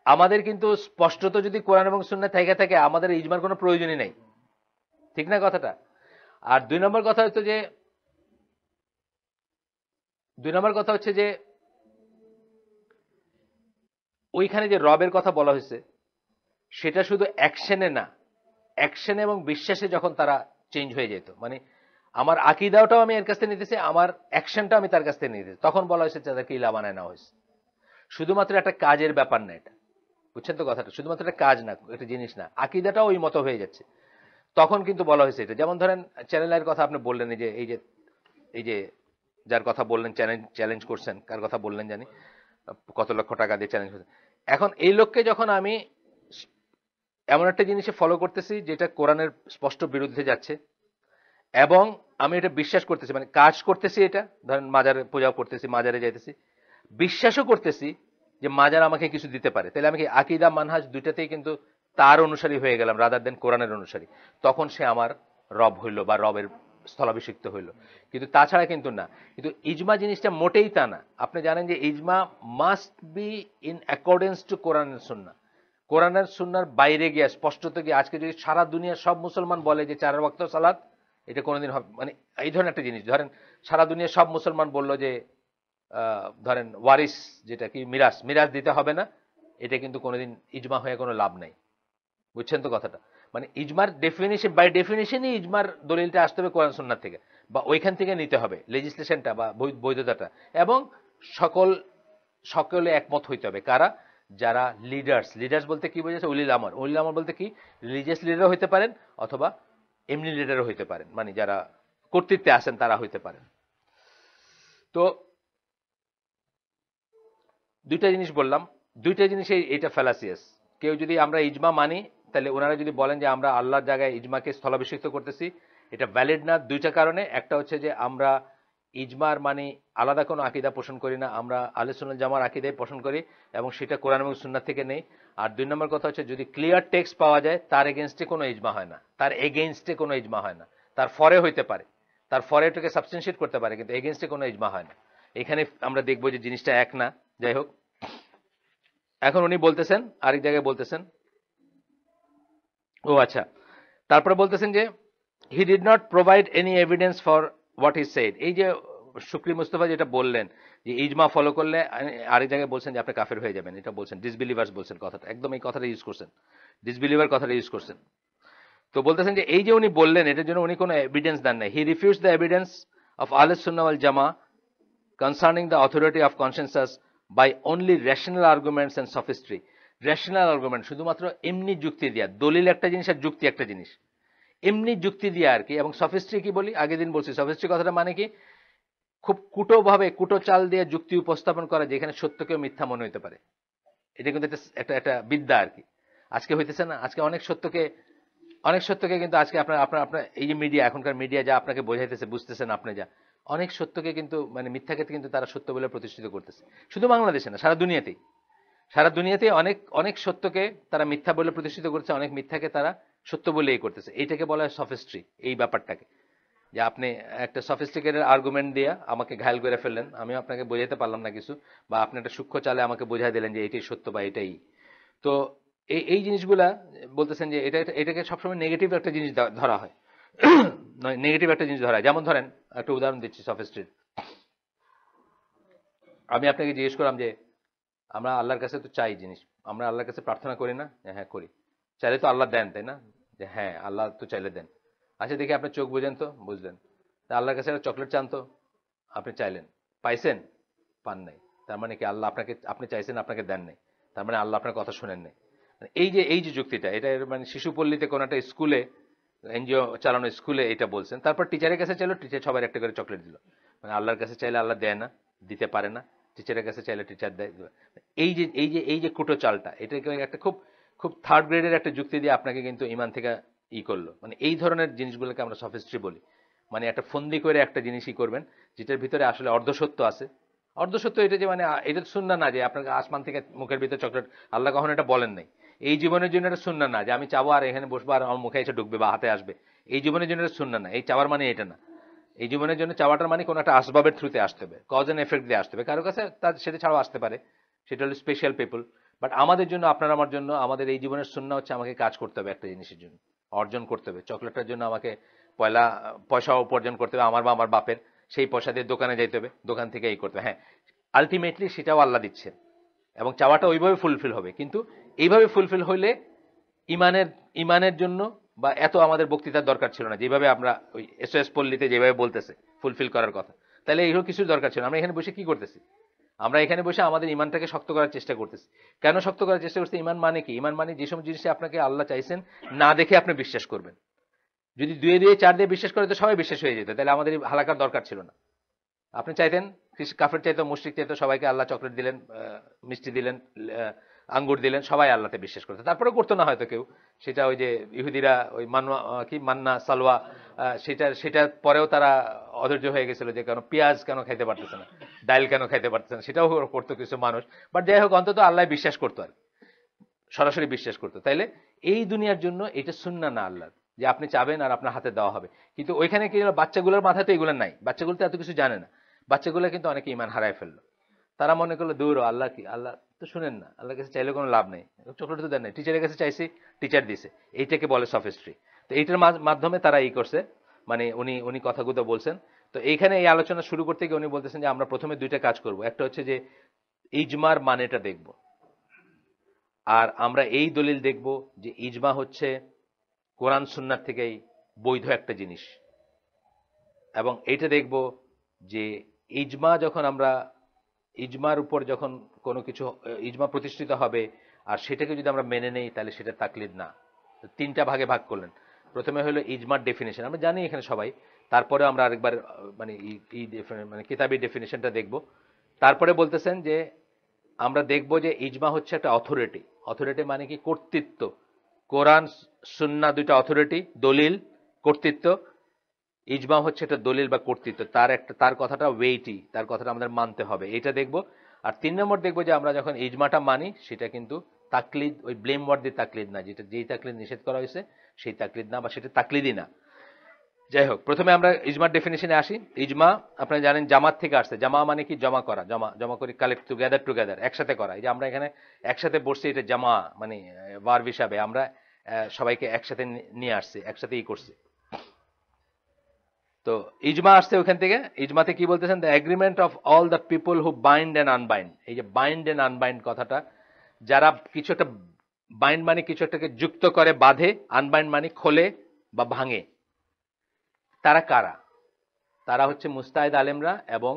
আমাদের কিন্তু স্পষ্টত যদি কোরআন এবং সুন্নাহ থাকে আমাদের ইজমার কোনো প্রয়োজনই নাই, ঠিক না কথাটা? আর 2 নম্বর কথা হচ্ছে যে ওইখানে যে রবের কথা বলা হয়েছে সেটা শুধু অ্যাকশনে না, অ্যাকশনে এবং বিশ্বাসে যখন তারা চেঞ্জ হয়ে যেত, মানে আমার আকীদাটাও আমি এর কাছ থেকে নিতেছি, আমার অ্যাকশনটা আমি তার কাছ থেকে নিতেছি, তখন বলা হয়েছে তাদেরকে ইলা বানায় নেওয়া হয়েছে। শুধুমাত্র একটা কাজের ব্যাপার না এটা, বুঝছেন তো কথাটা? শুধুমাত্র একটা কাজ না, একটা জিনিস না, আকীদাটাও ওই মতো হয়ে যাচ্ছে, তখন কিন্তু বলা হয়েছে এটা। যেমন ধরেন চ্যানেল আইয়ের কথা আপনি বললেন, এই যে যার কথা বললেন চ্যালেঞ্জ করছেন, কার কথা বললেন জানি, কত লক্ষ টাকা দিয়ে চ্যালেঞ্জ করছেন। এখন এই লোককে যখন আমি এমন একটা জিনিসে ফলো করতেছি যেটা কোরআনের স্পষ্ট বিরুদ্ধে যাচ্ছে, এবং আমি এটা বিশ্বাস করতেছি, মানে কাজ করতেছি, এটা ধরেন মাজারে পূজা করতেছি, মাজারে যাইতেছি, বিশ্বাসও করতেছি যে মাজার আমাকে কিছু দিতে পারে, তাহলে আমি কি আকীদা মানহাজ দুইটাতেই কিন্তু তার অনুসারী হয়ে গেলাম রাদার দেন কোরআনের অনুসারী, তখন সে আমার রব হইল বা রবের স্থলাভিষিক্ত হইল। কিন্তু তাছাড়া কিন্তু না। কিন্তু ইজমা জিনিসটা মোটেই তা না। আপনি জানেন যে ইজমা must be in accordance to Quran and সুন্নাহ, কোরআনের সুন্নাহর বাইরে গিয়ে স্পষ্টত গিয়ে আজকে যদি সারা দুনিয়ার সব মুসলমান বলে যে 4 ওয়াক্ত সালাত, এটা কোনোদিন হবে মানে এই ধরনের একটা জিনিস ধরেন সারা দুনিয়ার সব মুসলমান বলল যে ধরেন ওয়ারিস যেটা কি মিরাজ দিতে হবে না, এটা কিন্তু কোনোদিন ইজমা হয়ে কোনো লাভ নাই। বুঝছেন তো কথাটা? মানে ইজমার ডেফিনিশন, বাই ডেফিনিশনই ইজমার দলিলটা আসতে হবে কোরআন সুন্নাহ থেকে, বা ওইখান থেকে নিতে হবে লেজিসলেশনটা বা বৈধতাটা, এবং সকলে একমত হইতে হবে। কারা? যারা লিডার্স বলতে কি বোঝাচ্ছে? উলিল আমর বলতে কি? রিলিজিয়াস লিডারও হইতে পারেন অথবা এমনি লিডারও হইতে পারেন, মানে যারা কর্তৃত্বে আসেন তারা হইতে পারেন। তো দুইটা জিনিস বললাম, দুইটা জিনিসই এটা ফ্যালাসিয়াস। কেউ যদি আমরা ইজমা মানি, তাহলে ওনারা যদি বলেন যে আমরা আল্লাহর জায়গায় ইজমাকে স্থলাভিষিক্ত করতেছি, এটা ভ্যালিড না দুইটা কারণে। একটা হচ্ছে যে আমরা ইজমার মানে আলাদা কোনো আকিদা পোষণ করি না, আমরা আহলে সুন্নাত জামার আকিদাই পোষণ করি এবং সেটা কোরআন এবং সুন্নাহ থেকে নেই। আর দুই নম্বর কথা হচ্ছে যদি ক্লিয়ার টেক্সট পাওয়া যায় তার এগেইনস্টে কোনো ইজমা হয় না, তার ফরে হইতে পারে, তার ফরে এটাকে সাবস্টেনশিয়েট করতে পারে, কিন্তু এগেইনস্টে কোনো ইজমা হয় না। এখানে আমরা দেখবো যে জিনিসটা এক না। যাই হোক, এখন উনি বলতেছেন আরেক জায়গায় বলতেছেন, ও আচ্ছা, তারপরে বলতেছেন যে he did not provide any evidence for what he said. এই যে শুকরি মুস্তফা যেটা বললেন যে ইজমা ফলো করলে, আরেক জায়গায় বলছেন যে আপনি কাফের হয়ে যাবেন, এটা বলছেন ডিসবিলিভার্স বলছেন কথাটা, একদম এই কথাটা ইউজ করছেন, ডিসবিলিভার কথাটা ইউজ করছেন। তো বলতেছেন যে এই যে উনি বললেন এটার জন্য উনি কোনো এভিডেন্স দেন নাই। He refuse the evidence of আহলে সুন্নাহ ওয়াল জামা concerning the authority of consensus by only rational arguments and sophistry. Rational argument শুধুমাত্র এমনি যুক্তি দিয়া, দলিল একটা জিনিস আর যুক্তি একটা জিনিস, এমনি যুক্তি দিয়ে আর কি। এবং সফিস্ট্রি কি বলি, আগের দিন বলছি, সফিস্ট্রি কথাটা মানে কি? খুব কুটো চাল দিয়ে যুক্তি উপস্থাপন করা যেখানে সত্যকেও মিথ্যা মনে হইতে পারে। এটা কিন্তু একটা বিদ্যা আর কি। আজকে হইতেছে না, আজকে অনেক সত্যকে কিন্তু আজকে আপনার এই যে মিডিয়া, এখনকার মিডিয়া যা আপনাকে বোঝাইতেছে, বুঝতেছেন আপনি যা, অনেক সত্যকে কিন্তু মানে মিথ্যাকে কিন্তু তারা সত্য বলে প্রতিষ্ঠিত করতেছে। শুধু বাংলাদেশে না, সারা দুনিয়াতেই অনেক সত্যকে তারা মিথ্যা বলে প্রতিষ্ঠিত করছে, অনেক মিথ্যাকে তারা সত্য বলে এই করতেছে। এইটাকে বলা হয় সফিস্ট্রি। এই ব্যাপারটাকে যে আপনি একটা সফিস্টিকেটেড আর্গুমেন্ট দিয়ে আমাকে ঘায়ল করে ফেললেন, আমি আপনাকে বোঝাতে পারলাম না কিছু, বা আপনি একটা সূক্ষ্ম চালে আমাকে বোঝাই দিলেন যে এটাই সত্য বা এটাই। তো এই জিনিসগুলা বলতেছেন যে এটাকে সবসময় নেগেটিভ একটা জিনিস ধরা হয়, নেগেটিভ একটা জিনিস ধরা হয়। যেমন ধরেন একটা উদাহরণ দিচ্ছি সফিস্ট্রির। আমি আপনাকে জিজ্ঞেস করলাম যে আমরা আল্লাহর কাছে তো চাই জিনিস, আমরা আল্লাহর কাছে প্রার্থনা করি না? হ্যাঁ করি। চাইলে তো আল্লাহ দেন, তাই না? যে হ্যাঁ আল্লাহ তো চাইলে দেন। আচ্ছা দেখি আপনার চোখ বুঝেন তো, বুঝলেন। তা আল্লাহর কাছে একটা চকলেট চান তো, আপনি চাইলেন, পাইছেন? পান নাই। তার মানে কি আল্লাহ আপনি চাইছেন, আপনাকে দেন নাই, তার মানে আল্লাহ আপনার কথা শুনেন নাই। এই যে যুক্তিটা, এটা মানে শিশুপল্লীতে কোন একটা স্কুলে, এনজিও চালানো স্কুলে এটা বলছেন। তারপর টিচারের কাছে চাইলো, টিচার সবার একটা করে চকলেট দিল। মানে আল্লাহর কাছে চাইলে আল্লাহ দেয় না, দিতে পারে না, টিচারের কাছে চাইলে টিচার দেয়। এই যে কুটো চালটা, এটা একটা খুব খুব থার্ড গ্রেডের একটা যুক্তি দিয়ে আপনাকে কিন্তু ইমান থেকে করলো। মানে এই ধরনের জিনিসগুলোকে আমরা সফিস্ট্রি বলি। মানে একটা ফন্দি করে একটা জিনিসই করবেন যেটার ভিতরে আসলে অর্ধসত্য আছে। অর্ধসত্য এটা যে মানে এটা সুন্নাহ না যে আপনাকে আসমান থেকে মুখের ভিতরে চকলেট, আল্লাহ কখনো এটা বলেন নাই। এই জীবনের জন্য এটা সুন্নাহ না যে আমি চাবো আর এখানে বসবো আর আমার মুখে এসে ঢুকবে বা হাতে আসবে। এই জীবনের জন্য এটা সুন্নাহ না। এই চাওয়ার মানে এটা না। এই জীবনের জন্য চাওয়াটার মানে কোনো একটা আসবাবের থ্রুতে আসতে হবে, কজ এন্ড এফেক্ট দিয়ে আসতে হবে। কারো কাছে তার সেটা ছাড়াও আসতে পারে, সেটা হলো স্পেশাল পিপল। বাট আমাদের জন্য, আপনার আমার জন্য, আমাদের এই জীবনের সুন্নাহ হচ্ছে আমাকে কাজ করতে হবে, একটা জিনিসের জন্য অর্জন করতে হবে। চকলেটটার জন্য আমাকে পয়সা উপার্জন করতে হবে, আমার বা আমার বাপের, সেই পয়সা দিয়ে দোকানে যাইতে হবে, দোকান থেকে এই করতে হবে। হ্যাঁ, আলটিমেটলি সেটাও আল্লাহ দিচ্ছেন এবং চাওয়াটা ওইভাবে ফুলফিল হবে। কিন্তু এইভাবে ফুলফিল হইলে ইমানের জন্য বা এত আমাদের বক্তৃতার দরকার ছিল না, যেভাবে আমরা ওই এসওএস পল্লীতে যেভাবে বলতেছে ফুলফিল করার কথা, তাহলে এইগুলো কিছু দরকার ছিল। আমরা এখানে বসে কি করতেছি? আমরা এখানে বসে আমাদের ইমানটাকে শক্ত করার চেষ্টা করতেছি। কেন শক্ত করার চেষ্টা করতেছি? ইমান মানে কি? ইমান মানে যেসব জিনিসে আপনাকে আল্লাহ চাইছেন না দেখে আপনি বিশ্বাস করবেন। যদি 2-2 4 দিয়ে বিশ্বাস করে তো সবাই বিশ্বাস হয়ে যেত, তাহলে আমাদের হালাকার দরকার ছিল না। আপনি চাইতেন, কাফের চাইতো, মুশরিক চাইতো, সবাইকে আল্লাহ চকলেট দিলেন, মিষ্টি দিলেন, আঙ্গুর দিলেন, সবাই আল্লাহতে বিশ্বাস করতো। তারপরে করতো না হয়তো কেউ, সেটা ওই যে ইহুদিরা ওই মান্না সালওয়া, সেটা পরেও তারা অধৈর্য হয়ে গেছিল যে কেন পেঁয়াজ কেন খাইতে পারতেছে না, ডাইল কেন খাইতে পারতেছে না, সেটাও করতো কিছু মানুষ। বাট যাই হোক, অন্তত আল্লাহ বিশ্বাস করতো আর সরাসরি বিশ্বাস করতো। তাইলে এই দুনিয়ার জন্য এটা সুন্নাহ না আল্লাহর, যে আপনি চাবেন আর আপনার হাতে দেওয়া হবে। কিন্তু ওইখানে কি বাচ্চাগুলোর মাথায় তো এগুলো নাই, বাচ্চাগুলো তো এত কিছু জানে না, বাচ্চাগুলো কিন্তু অনেকে ইমান হারায় ফেললো। তারা মনে করলো দূর আল্লাহ কি, আল্লাহ তো শুনেন না, আল্লাহর কাছে চাইলে কোনো লাভ নেই, চকলেট তো দেন নাই, টিচারের কাছে চাইছি টিচার দিছে, এইটাকে বলে সফিস্ট্রি। তো এইটার মাধ্যমে তারা এই করছে, মানে উনি উনি কথাগুলো বলছেন। তো এইখানে এই আলোচনা শুরু করতে গিয়ে উনি বলতেছেন যে আমরা প্রথমে দুইটা কাজ করব, একটা হচ্ছে যে ইজমার মানেটা দেখব, আর আমরা এই দলিল দেখব যে ইজমা হচ্ছে কোরআন সুন্নাহ থেকেই বৈধ একটা জিনিস, এবং এইটা দেখব যে ইজমা যখন আমরা ইজমার উপর যখন কোনো কিছু ইজমা প্রতিষ্ঠিত হবে আর সেটাকে যদি আমরা মেনে নেই তাহলে সেটা তাকলিদ না। তিনটা ভাগে ভাগ করলেন। প্রথমে হলো ইজমার ডেফিনেশন, আমরা জানি এখানে সবাই, তারপরে আমরা আরেকবার মানে মানে কিতাবি ডেফিনেশনটা দেখব। তারপরে বলতেছেন যে আমরা দেখব যে ইজমা হচ্ছে একটা অথরিটি। অথরিটি মানে কি? কর্তৃত্ব। কোরআন সুন্নাহ দুইটা অথরিটি, দলিল, কর্তৃত্ব। ইজমা হচ্ছে একটা দলিল বা কর্তৃত্ব, তার কথাটা ওয়েটি, তার কথাটা আমাদের মানতে হবে, এটা দেখব। আর 3 নম্বর দেখব যে আমরা যখন ইজমাটা মানি সেটা কিন্তু তাকলিদ, ওই ব্লেম ওয়ার্ড দিয়ে তাকলিদ না, যেই তাকলিদ নিষেধ করা হয়েছে সেই তাকলিদ না, বা সেটা তাকলিদই না। যাই হোক, প্রথমে আমরা ইজমার ডেফিনেশনে আসি। ইজমা আপনারা জানেন জামাত থেকে আসছে। জামা মানে কি? জমা করা, জমা করি, কালেক্ট টুগেদার, একসাথে করা। এই যে আমরা এখানে একসাথে বসছি, এটা জামা মানে ভার্ব হিসাবে আমরা সবাইকে একসাথে নিয়ে আসছি, একসাথেই করছি। তো ইজমা আসছে ওখান থেকে। ইজমাতে কি বলতেছেন? The agreement of all the people who bind and unbind. এই যে বাইন্ড অ্যান্ড আনবাইন্ড কথাটা, যারা কিছু একটা, বাইন্ড মানে কিছু একটাকে যুক্ত করে, বাঁধে, আনবাইন্ড মানে খোলে বা ভাঙে, তারা কারা? তারা হচ্ছে মুস্তাহিদ আলেমরা এবং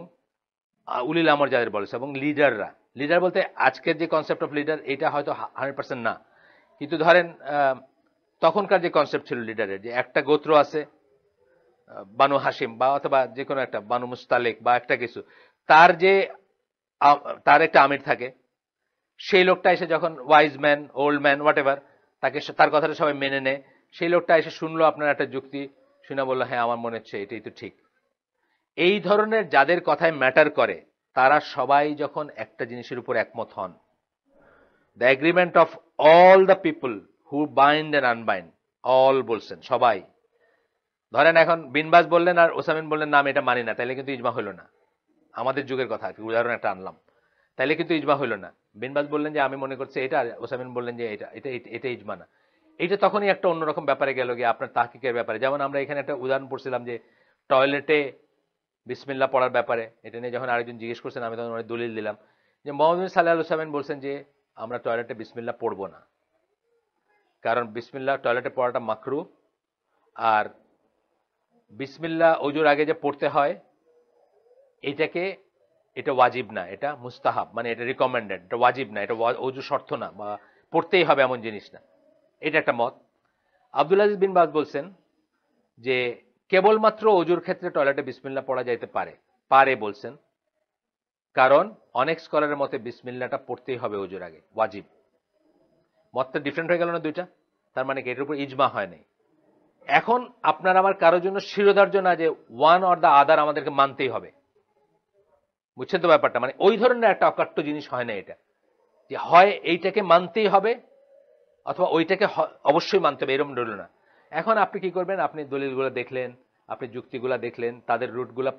উলিল আমর যাদের বলেছে, এবং লিডাররা। লিডার বলতে আজকের যে কনসেপ্ট অফ লিডার এটা হয়তো 100% না, কিন্তু ধরেন তখনকার যে কনসেপ্ট ছিল লিডারের, যে একটা গোত্র আছে বানু হাসিম, বা অথবা যে কোনো একটা বানু মুস্তালেক বা একটা কিছু, তার যে তার একটা আমির থাকে, সেই লোকটা এসে যখন wise man, old man, what ever, তার কথাটা সবাই মেনে নেয়। সেই লোকটা এসে শুনলো আপনার একটা যুক্তি, শুনে বললো হ্যাঁ আমার মনে হচ্ছে এটাই তো ঠিক। এই ধরনের যাদের কথায় ম্যাটার করে, তারা সবাই যখন একটা জিনিসের উপর একমত হন, the agreement of all the people who bind and unbind, all বলছেন সবাই। ধরেন এখন বিনবাজ বললেন আর ওসামিন বললেন না আমি এটা মানি না, তাহলে কিন্তু ইজমা হইল না। আমাদের যুগের কথা, উদাহরণ একটা আনলাম, তাহলে কিন্তু ইজমা হইল না। বিনবাজ বললেন যে আমি মনে করছি এটা, আর ওসামিন বললেন যে এটা এটা এটা ইজমা না। এটা তখনই একটা অন্যরকম ব্যাপারে গেল গিয়ে আপনার তাহকিকের ব্যাপারে। যেমন আমরা এখানে একটা উদাহরণ পড়ছিলাম যে টয়লেটে বিসমিল্লাহ পড়ার ব্যাপারে, এটা নিয়ে যখন আরেকজন জিজ্ঞেস করছেন আমি তখন দলিল দিলাম যে মোহাম্মদ সাল্লাল্লাহু আলাইহি ওয়াসাল্লাম বলছেন যে আমরা টয়লেটে বিসমিল্লাহ পড়বো না, কারণ বিসমিল্লাহ টয়লেটে পড়াটা মাকরু, আর বিসমিল্লাহ ওজুর আগে যে পড়তে হয় এটা ওয়াজিব না, এটা মুস্তাহাব, মানে এটা রিকমেন্ডেড, এটা ওয়াজিব না, এটা ওজু শর্ত না, বা পড়তেই হবে এমন জিনিস না। এটা একটা মত। আব্দুল আজিজ বিন বাজ বলছেন যে কেবলমাত্র অজুর ক্ষেত্রে টয়লেটে বিসমিল্লাহ পড়া যাইতে পারে বলছেন, কারণ অনেক স্কলারের মতে বিসমিল্লাহটা পড়তেই হবে অজুর আগে, ওয়াজিব। মতটা ডিফারেন্ট হয়ে গেল না দুইটা? তার মানে কি এটার উপর ইজমা হয় নাই। এখন আপনার আমার কারোর জন্য শিরোধার্য না যে ওয়ান অর দ্য আদার আমাদেরকে মানতেই হবে, বুঝছেন তো ব্যাপারটা? মানে ওই ধরনের একটা অকাট্য জিনিস হয় না এটা, যে হয় এইটাকে মানতেই হবে অথবা ওইটাকে অবশ্যই মানতে হবে, এরকম রইল না। এখন আপনি কি করবেন? আপনি দলিলগুলো দেখলেন, আপনি যুক্তিগুলো দেখলেন, তাদের রুটগুলো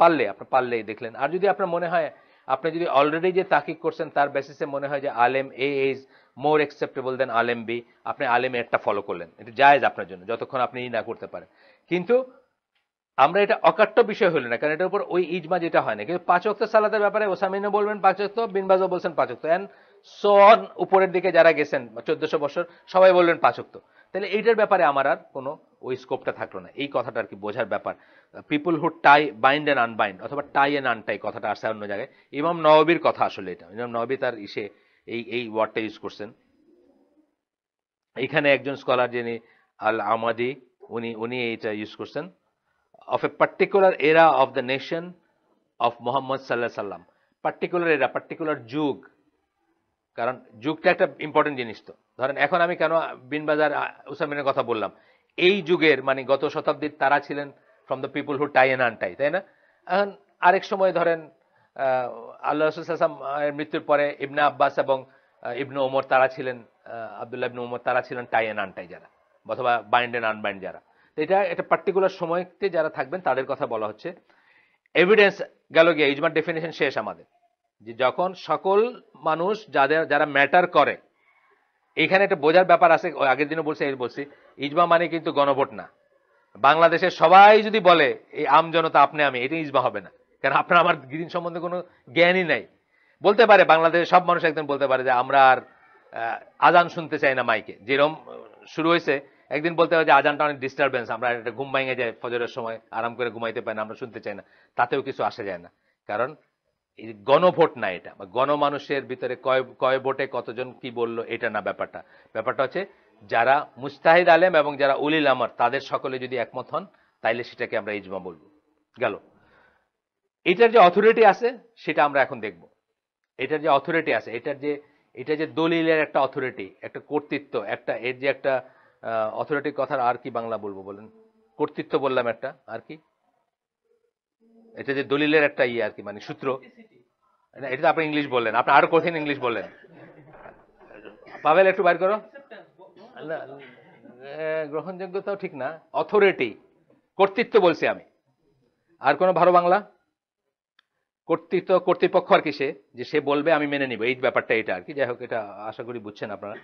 পারলেই দেখলেন। আর যদি আপনার মনে হয়, আপনি যদি অলরেডি যে তাহকিক করছেন তার বেসিসে মনে হয় যে আলেম এ ইজ মোর অ্যাকসেপ্টেবল দেন আলেম বি, আপনি আলেম একটা ফলো করলেন, এটা জায়েজ আপনার জন্য, যতক্ষণ আপনি না করতে পারেন। কিন্তু আমরা এটা অকাট্য বিষয় হলো না, কারণ এটার উপর ওই ইজমা যেটা হয় না। কিন্তু 5 ওয়াক্ত সালাতের ব্যাপারে ওসামিনও বলবেন 5 ওয়াক্ত, বিনবাজও বলছেন 5 ওয়াক্ত, এন্ড সন উপরের দিকে যারা গেছেন 1400 বছর সবাই বললেন 5 ওয়াক্ত। তাহলে এইটার ব্যাপারে আমার আর কোনো ওই স্কোপটা থাকলো না। এই কথাটা আর কি বোঝার ব্যাপার। People who bind and unbind, অথবা টাই অ্যান্ড আনটাই, কথাটা আসছে অন্য জায়গায়। ইমাম নওয়াবির কথা আসলে এটা, ইমাম নওয়াবি তার এই ওয়ার্ডটা ইউজ করছেন। এখানে একজন স্কলার যিনি আল আমাদি, উনি এইটা ইউজ করছেন, of a particular era of the nation of Muhammad sallallahu alaihi wasallam, particular এরা, পার্টিকুলার যুগ, কারণ যুগটা একটা ইম্পর্টেন্ট জিনিস। তো ধরেন এখন আমি কেন বিনবাজার উসামিনের কথা বললাম, এই যুগের মানে গত শতাব্দীর তারা ছিলেন from the people who tie and untie, তাই না? এখন আরেক সময় ধরেন আল্লাহ রাসূল সাল্লাল্লাহু আলাইহি ওয়াসাল্লাম এর মৃত্যুর পরে ইবনে আব্বাস এবং ইবনে ওমর তারা ছিলেন, আব্দুল্লাহ ইবনে ওমর তারা ছিলেন টাই এন্ড আনটাই যারা, অথবা বাইন্ড এন্ড আনবাইন্ড যারা। তো এটা একটা পার্টিকুলার সময়তে যারা থাকবেন তাদের কথা বলা হচ্ছে। এভিডেন্স গেল গিয়ে, ইজমার ডেফিনেশন শেষ আমাদের, যে যখন সকল মানুষ যারা ম্যাটার করে, এখানে একটা বোঝার ব্যাপার আছে, আগের দিনও বলছি বলছি, ইজমা মানে কিন্তু গণভোট না। বাংলাদেশের সবাই যদি বলে এই আম জনতা আপনি আমি, এটা ইজমা হবে না, কারণ আপনার আমার দিন সম্বন্ধে কোনো জ্ঞানই নাই। বলতে পারে বাংলাদেশের সব মানুষ একদিন বলতে পারে যে আমরা আর আজান শুনতে চাই না মাইকে, যেরকম শুরু হয়েছে একদিন বলতে হবে যে আজানটা অনেক ডিস্টারবেন্স, আমরা একটা ঘুম ভাঙে যায় ফজরের সময়, আরাম করে ঘুমাইতে পারি না, আমরা শুনতে চাই না, তাতেও কিছু আসা যায় না। কারণ এই গণভোট না এটা, বা গণমানুষের ভিতরে কয় ভোটে কতজন কি বললো এটা না ব্যাপারটা। ব্যাপারটা হচ্ছে যারা মুস্তাহিদ আলেম এবং যারা উলিল আমর তাদের সকলে যদি একমত হন, তাইলে সেটাকে আমরা ইজমা বলবো। গেল, এটার যে অথরিটি আছে সেটা আমরা এখন দেখব। এটার যে অথরিটি আছে, এটা যে দলিলের একটা অথরিটি, একটা কর্তৃত্ব, একটা এর যে একটা অথরিটির কথার আর কি বাংলা বলবো বলেন? কর্তৃত্ব বললাম একটা, আর কি? এটা যে দলিলের একটা ইয়ে আর কি, মানে সূত্র। এটা তো আপনি ইংলিশ বললেন, আপনি আরো কঠিন ইংলিশ বললেন। পাভেল একটু বাইর করো। গ্রহণযোগ্যতাও ঠিক না, অথরিটি, কর্তৃত্ব বলছি আমি। আর কোন ভালো বাংলা? কর্তৃত্ব, কর্তৃপক্ষ আর কি, যে সে বলবে আমি মেনে নিব, এই ব্যাপারটা এটা আর কি। যাই হোক, এটা আশা করি বুঝছেন আপনারা।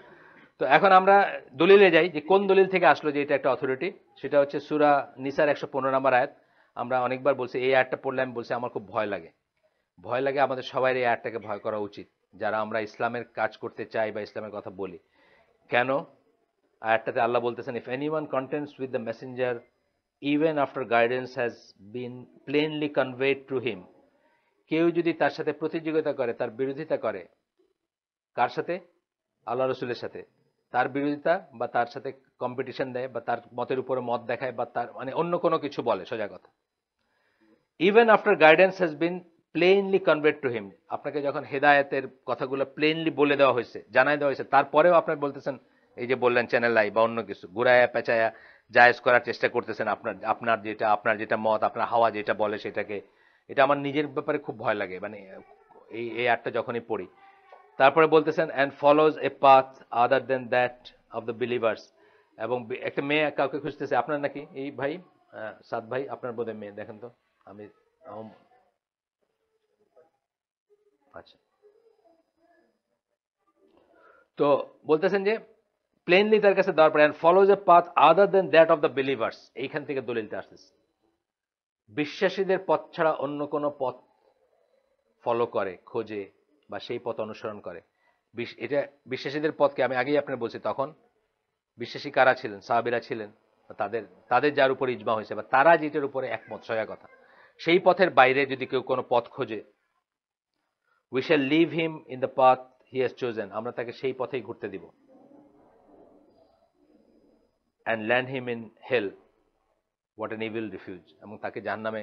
তো এখন আমরা দলিলে যাই, যে কোন দলিল থেকে আসলো যে এটা একটা অথরিটি। সেটা হচ্ছে সূরা নিসার 115 নম্বর আয়াত। আমরা অনেকবার বলছি, এই আয়াতটা পড়লে আমি বলছি আমার খুব ভয় লাগে। ভয় লাগে, আমাদের সবাই এই আয়াতটাকে ভয় করা উচিত, যারা আমরা ইসলামের কাজ করতে চাই বা ইসলামের কথা বলি। কেন? আয়াতটাতে আল্লাহ বলতেছেন, if anyone contents with the messenger even after guidance has been plainly conveyed to him, কেউ যদি তার সাথে প্রতিযোগিতা করে, তার বিরোধিতা করে, কার সাথে? আল্লাহ রসুলের সাথে। তার বিরোধিতা বা তার সাথে কম্পিটিশন দেয়, বা তার মতের উপরে মত দেখায়, বা তার মানে অন্য কোনো কিছু বলে, সোজা কথা। Even after guidance has been plainly conveyed to him, আপনাকে যখন হেদায়েতের কথাগুলো প্লেনলি বলে দেওয়া হয়েছে, জানাই দেওয়া হয়েছে, তারপরেও আপনার বলতেছেন, এই যে বললেন চ্যানেল আই বা অন্য কিছু, ঘুরায়া পেঁচায়া জায়েজ করার চেষ্টা করতেছেন আপনার যেটা মত, আপনার হাওয়া যেটা বলে সেটাকে। এটা আমার নিজের ব্যাপারে খুব ভয় লাগে, মানে এই আয়াতটা যখনই পড়ি। তারপরে বলতেছেন, and follows a path other than that of the believers, এবং একটা মেয়ে কাউকে খুঁজতেছে। আপনার নাকি এই ভাই, সাদ ভাই, আপনার বোধহয় মেয়ে, দেখেন তো। আমি আচ্ছা, তো বলতেছেন যে প্লেনলি তার কাছে দেওয়ার পরে, and follows a path other than that of the believers, এইখান থেকে দলিলটা আসতেছে। বিশ্বাসীদের পথ ছাড়া অন্য কোন পথ ফলো করে, খোঁজে, বা সেই পথ অনুসরণ করে। এটা বিশ্বাসীদের পথকে আমি আগেই আপনার বলছি, তখন বিশ্বাসী কারা ছিলেন? সাহাবীরা ছিলেন। তাদের তাদের যার উপর ইজমা হয়েছে, বা তারা যেটার উপরে একমত, সোজা কথা, সেই পথের বাইরে যদি কেউ কোনো পথ খোঁজে, we shall leave him in the path he has chosen, আমরা তাকে সেই পথেই ঘুরতে দিব। And land him in hell what an evil refuge, এবং তাকে জাহান্নামে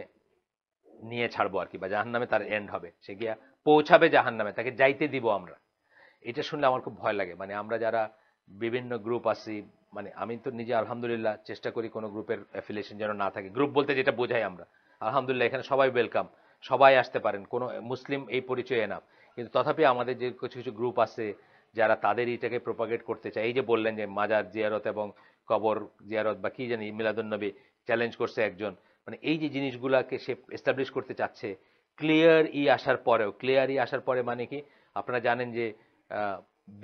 নিয়ে ছাড়বো আর কি, বা জাহান্নামে তার এন্ড হবে, সে গিয়া পৌঁছাবে জাহান্নামে, তাকে যাইতে দিব আমরা। এটা শুনলে আমার খুব ভয় লাগে। মানে আমরা যারা বিভিন্ন গ্রুপ আছি, মানে আমি তো নিজে আলহামদুলিল্লাহ চেষ্টা করি কোনো গ্রুপের অ্যাফিলিয়েশন যেন না থাকে। গ্রুপ বলতে যেটা বোঝাই আমরা, আলহামদুলিল্লাহ এখানে সবাই ওয়েলকাম, সবাই আসতে পারেন, কোনো মুসলিম এই পরিচয় এনাফ। কিন্তু তথাপি আমাদের যে কিছু কিছু গ্রুপ আছে যারা তাদের এইটাকে প্রোপাগেট করতে চায়, এই যে বললেন যে মাজার জিয়ারত এবং কবর জিয়ারত বা কি জানি মিলাদুন্নবী চ্যালেঞ্জ করছে একজন, মানে এই যে জিনিসগুলাকে সে এস্টাবলিশ করতে চাচ্ছে ক্লিয়ার ই আসার পরে মানে কি, আপনারা জানেন যে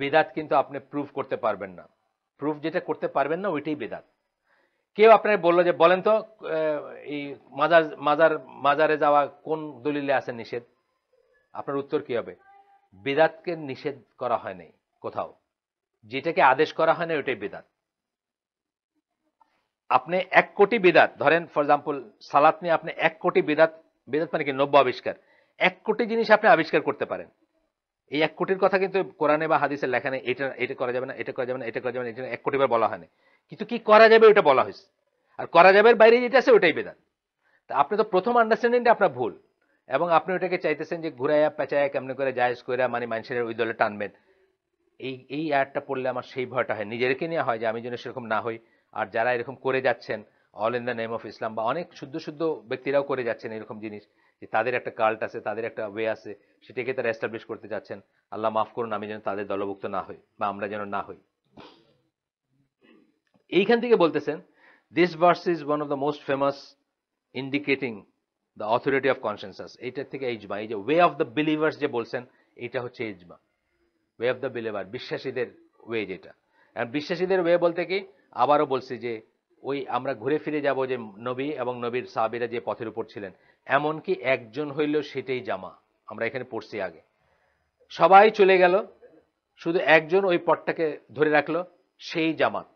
বেদাত কিন্তু আপনি প্রুফ করতে পারবেন না। প্রুফ যেটা করতে পারবেন না ওইটাই বেদাত। কেউ আপনার বললো যে বলেন তো এই মাজারে যাওয়া কোন দলিলে আছে নিষেধ? আপনার উত্তর কি হবে? বেদাতকে নিষেধ করা হয় নাই কোথাও, যেটাকে আদেশ করা হয় না ওইটাই বেদাত। আপনি 1 কোটি বেদাত ধরেন, ফর এক্সাম্পল সালাত নিয়ে আপনি 1 কোটি বেদাত, বেদাত মানে কি? নব্য আবিষ্কার। 1 কোটি জিনিস আপনি আবিষ্কার করতে পারেন। এই 1 কোটির কথা কিন্তু কোরআনে বা হাদিসে লেখা নেই, এটা করা যাবে না, এটা করা যাবে না, এটা করা যাবে না, এটা 1 কোটি বার বলা হয়নি। কিন্তু কি করা যাবে ওটা বলা হয়েছে, আর করা যাবে বাইরে যেটা আছে ওটাই বেদাত। তা আপনি তো প্রথম আন্ডারস্ট্যান্ডিংটা আপনার ভুল, এবং আপনি ওটাকে চাইতেছেন যে ঘুরাইয়া পেঁচাইয়া কেমনে করে জায়েজ কইরা মানে মানুষের ওই দলে টানবেন। এই আয়াতটা পড়লে আমার সেই ভয়টা হয়, নিজেকে নিয়ে হয় যে আমি যেন সেরকম না হই। আর যারা এরকম করে যাচ্ছেন all in the name of Islam, বা অনেক শুদ্ধ শুদ্ধ ব্যক্তিরাও করে যাচ্ছেন এরকম জিনিস, যে তাদের একটা কাল্ট আছে, তাদের একটা ওয়ে আছে, সেটাকে তারা এস্টাবলিশ করতে যাচ্ছেন। আল্লাহ মাফ করুন, আমি যেন তাদের দলভুক্ত না হই, বা আমরা যেন না হই। এইখান থেকে বলতেছেন, this verse is one of the most famous indicating the authority of consensus, এইটার থেকে ইজমা। এই যে ওয়ে অফ দ্য বিলিভার্স যে বলছেন, এটা হচ্ছে ইজমা। ওয়ে অফ দ্য বিলিভার, বিশ্বাসীদের ওয়ে যেটা। আর বিশ্বাসীদের ওয়ে বলতে কি, আবারও বলছি যে ওই আমরা ঘুরে ফিরে যাব যে নবী এবং নবীর সাহাবীরা যে পথের উপর ছিলেন, এমনকি একজন হইলেও সেটাই জামা। আমরা এখানে পড়ছি আগে, সবাই চলে গেল, শুধু একজন ওই পথটাকে ধরে রাখলো, সেই জামাত।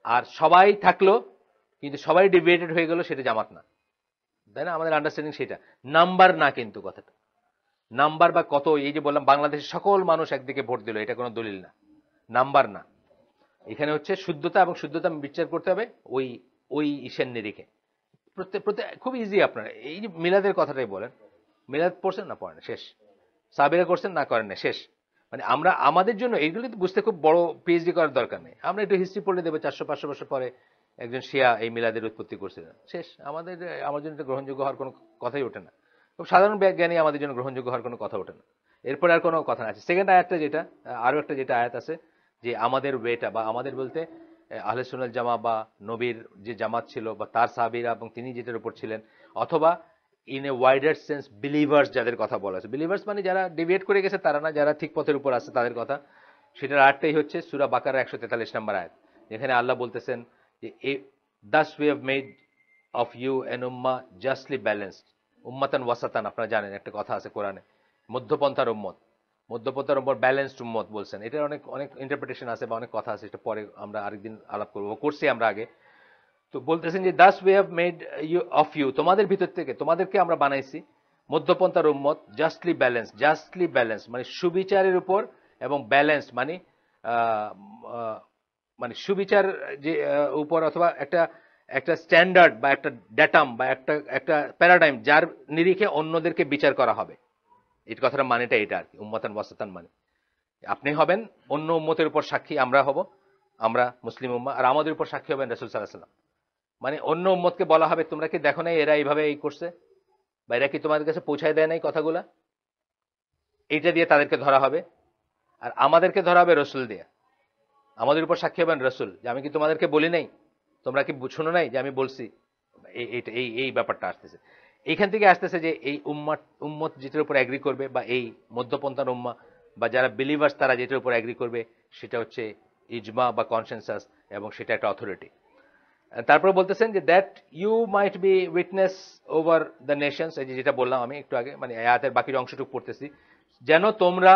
আর সবাই থাকলো কিন্তু সবাই ডিভিয়েটেড হয়ে গেল, সেটা জামাত না, তাই না? আমাদের আন্ডারস্ট্যান্ডিং সেটা। নাম্বার না কিন্তু কথাটা, নাম্বার বা কত, এই যে বললাম বাংলাদেশের সকল মানুষ একদিকে ভোট দিল, এটা কোনো দলিল না, নাম্বার না। এখানে হচ্ছে শুদ্ধতা, এবং শুদ্ধতা বিচার করতে হবে ওই ওই ঈশের নিরিখে। প্রত্যেক প্রত্যেক খুব ইজি। আপনারা এই যে মিলাদের কথাটাই বলেন, মিলাদ পড়ছেন না পড়েন, শেষ। সাবিরা করছেন না করেন না, শেষ। মানে আমরা আমাদের জন্য এইগুলি তো বুঝতে খুব বড় পিএইচডি করার দরকার নেই। আমরা একটু হিস্ট্রি পড়লে দেবো 400-500 বছর পরে একজন শিয়া এই মিলাদের উৎপত্তি করছিলেন, শেষ। আমার জন্য এটা গ্রহণযোগ্য হওয়ার কোনো কথাই ওঠে না। খুব সাধারণ জ্ঞানী আমাদের জন্য গ্রহণযোগ্য হওয়ার কোনো কথা ওঠে না। এরপরে আর কোনো কথা আছে। সেকেন্ড আয়াতটা যেটা, আরো একটা যেটা আয়াত আছে যে আমাদের ওয়েটা, বা আমাদের বলতে আহলে সুন্নাত জামা বা নবীর যে জামাত ছিল বা তার সাহাবীরা এবং তিনি যেটার উপর ছিলেন, অথবা in a wider sense believers যাদের কথা বলা আছে। বিলিভার্স মানে যারা ডিভিয়েট করে গেছে তারা না, যারা ঠিক পথের উপর আছে তাদের কথা। সেটার আয়াতটাই হচ্ছে সূরা বাকারা 143 নম্বর আয়াত, যেখানে আল্লাহ বলতেছেন যে thus we have made of U N Umma justly balanced উম্মাতান ওয়াসাতান। আপনারা জানেন একটা কথা আছে কোরআনে, মধ্যপন্থার উম্মত, মধ্যপন্থার উম্মত, ব্যালেন্সড উম্মত বলছেন। এটার অনেক অনেক ইন্টারপ্রিটেশন আছে বা অনেক কথা আছে, এটা পরে আমরা আরেকদিন আলাপ করবো, করছি আমরা আগে। তো বলতেছেন যে thus we have made you of you, তোমাদের ভিতর থেকে তোমাদেরকে আমরা বানাইছি মধ্যপন্থার উম্মত, জাস্টলি ব্যালেন্স। জাস্টলি ব্যালেন্স মানে সুবিচারের উপর, এবং ব্যালেন্স মানে মানে সুবিচার যে উপর, অথবা একটা একটা স্ট্যান্ডার্ড বা একটা ড্যাটাম বা একটা একটা প্যারাডাইম, যার নিরিখে অন্যদেরকে বিচার করা হবে। এই কথাটা মানেটা এটা আর কি, উম্মাতান ওয়াসাতান মানে আপনি হবেন অন্য উম্মতের উপর সাক্ষী, আমরা হব, আমরা মুসলিম উম্মাহ, আর আমাদের উপর সাক্ষী হবেন রাসূল সাল্লাল্লাহু আলাইহি ওয়াসাল্লাম। মানে অন্য উম্মতকে বলা হবে তোমরা কি দেখো নাই এরা এইভাবে এই করছে, বা এরা কি তোমাদের কাছে পৌঁছায় দেয় নাই কথাগুলা, এইটা দিয়ে তাদেরকে ধরা হবে। আর আমাদেরকে ধরা হবে রসুল দিয়ে, আমাদের উপর সাক্ষী হবেন রসুল, যে আমি কি তোমাদেরকে বলি নাই, তোমরা কি শুনো নাই যে আমি বলছি। এই এই ব্যাপারটা আসতেছে এইখান থেকে, আসতেছে যে এই উম্মত যেটার উপর এগ্রি করবে, বা এই মধ্যপন্থার উম্মা বা যারা বিলিভার্স তারা যেটার উপর এগ্রি করবে, সেটা হচ্ছে ইজমা বা কনসেনসাস, এবং সেটা একটা অথরিটি। তারপর বলতেছেন যে that you might be witness over the nations, এই যেটা বললাম আমি একটু আগে, মানে আয়াতের বাকির অংশটুকু পড়তেছি, যেন তোমরা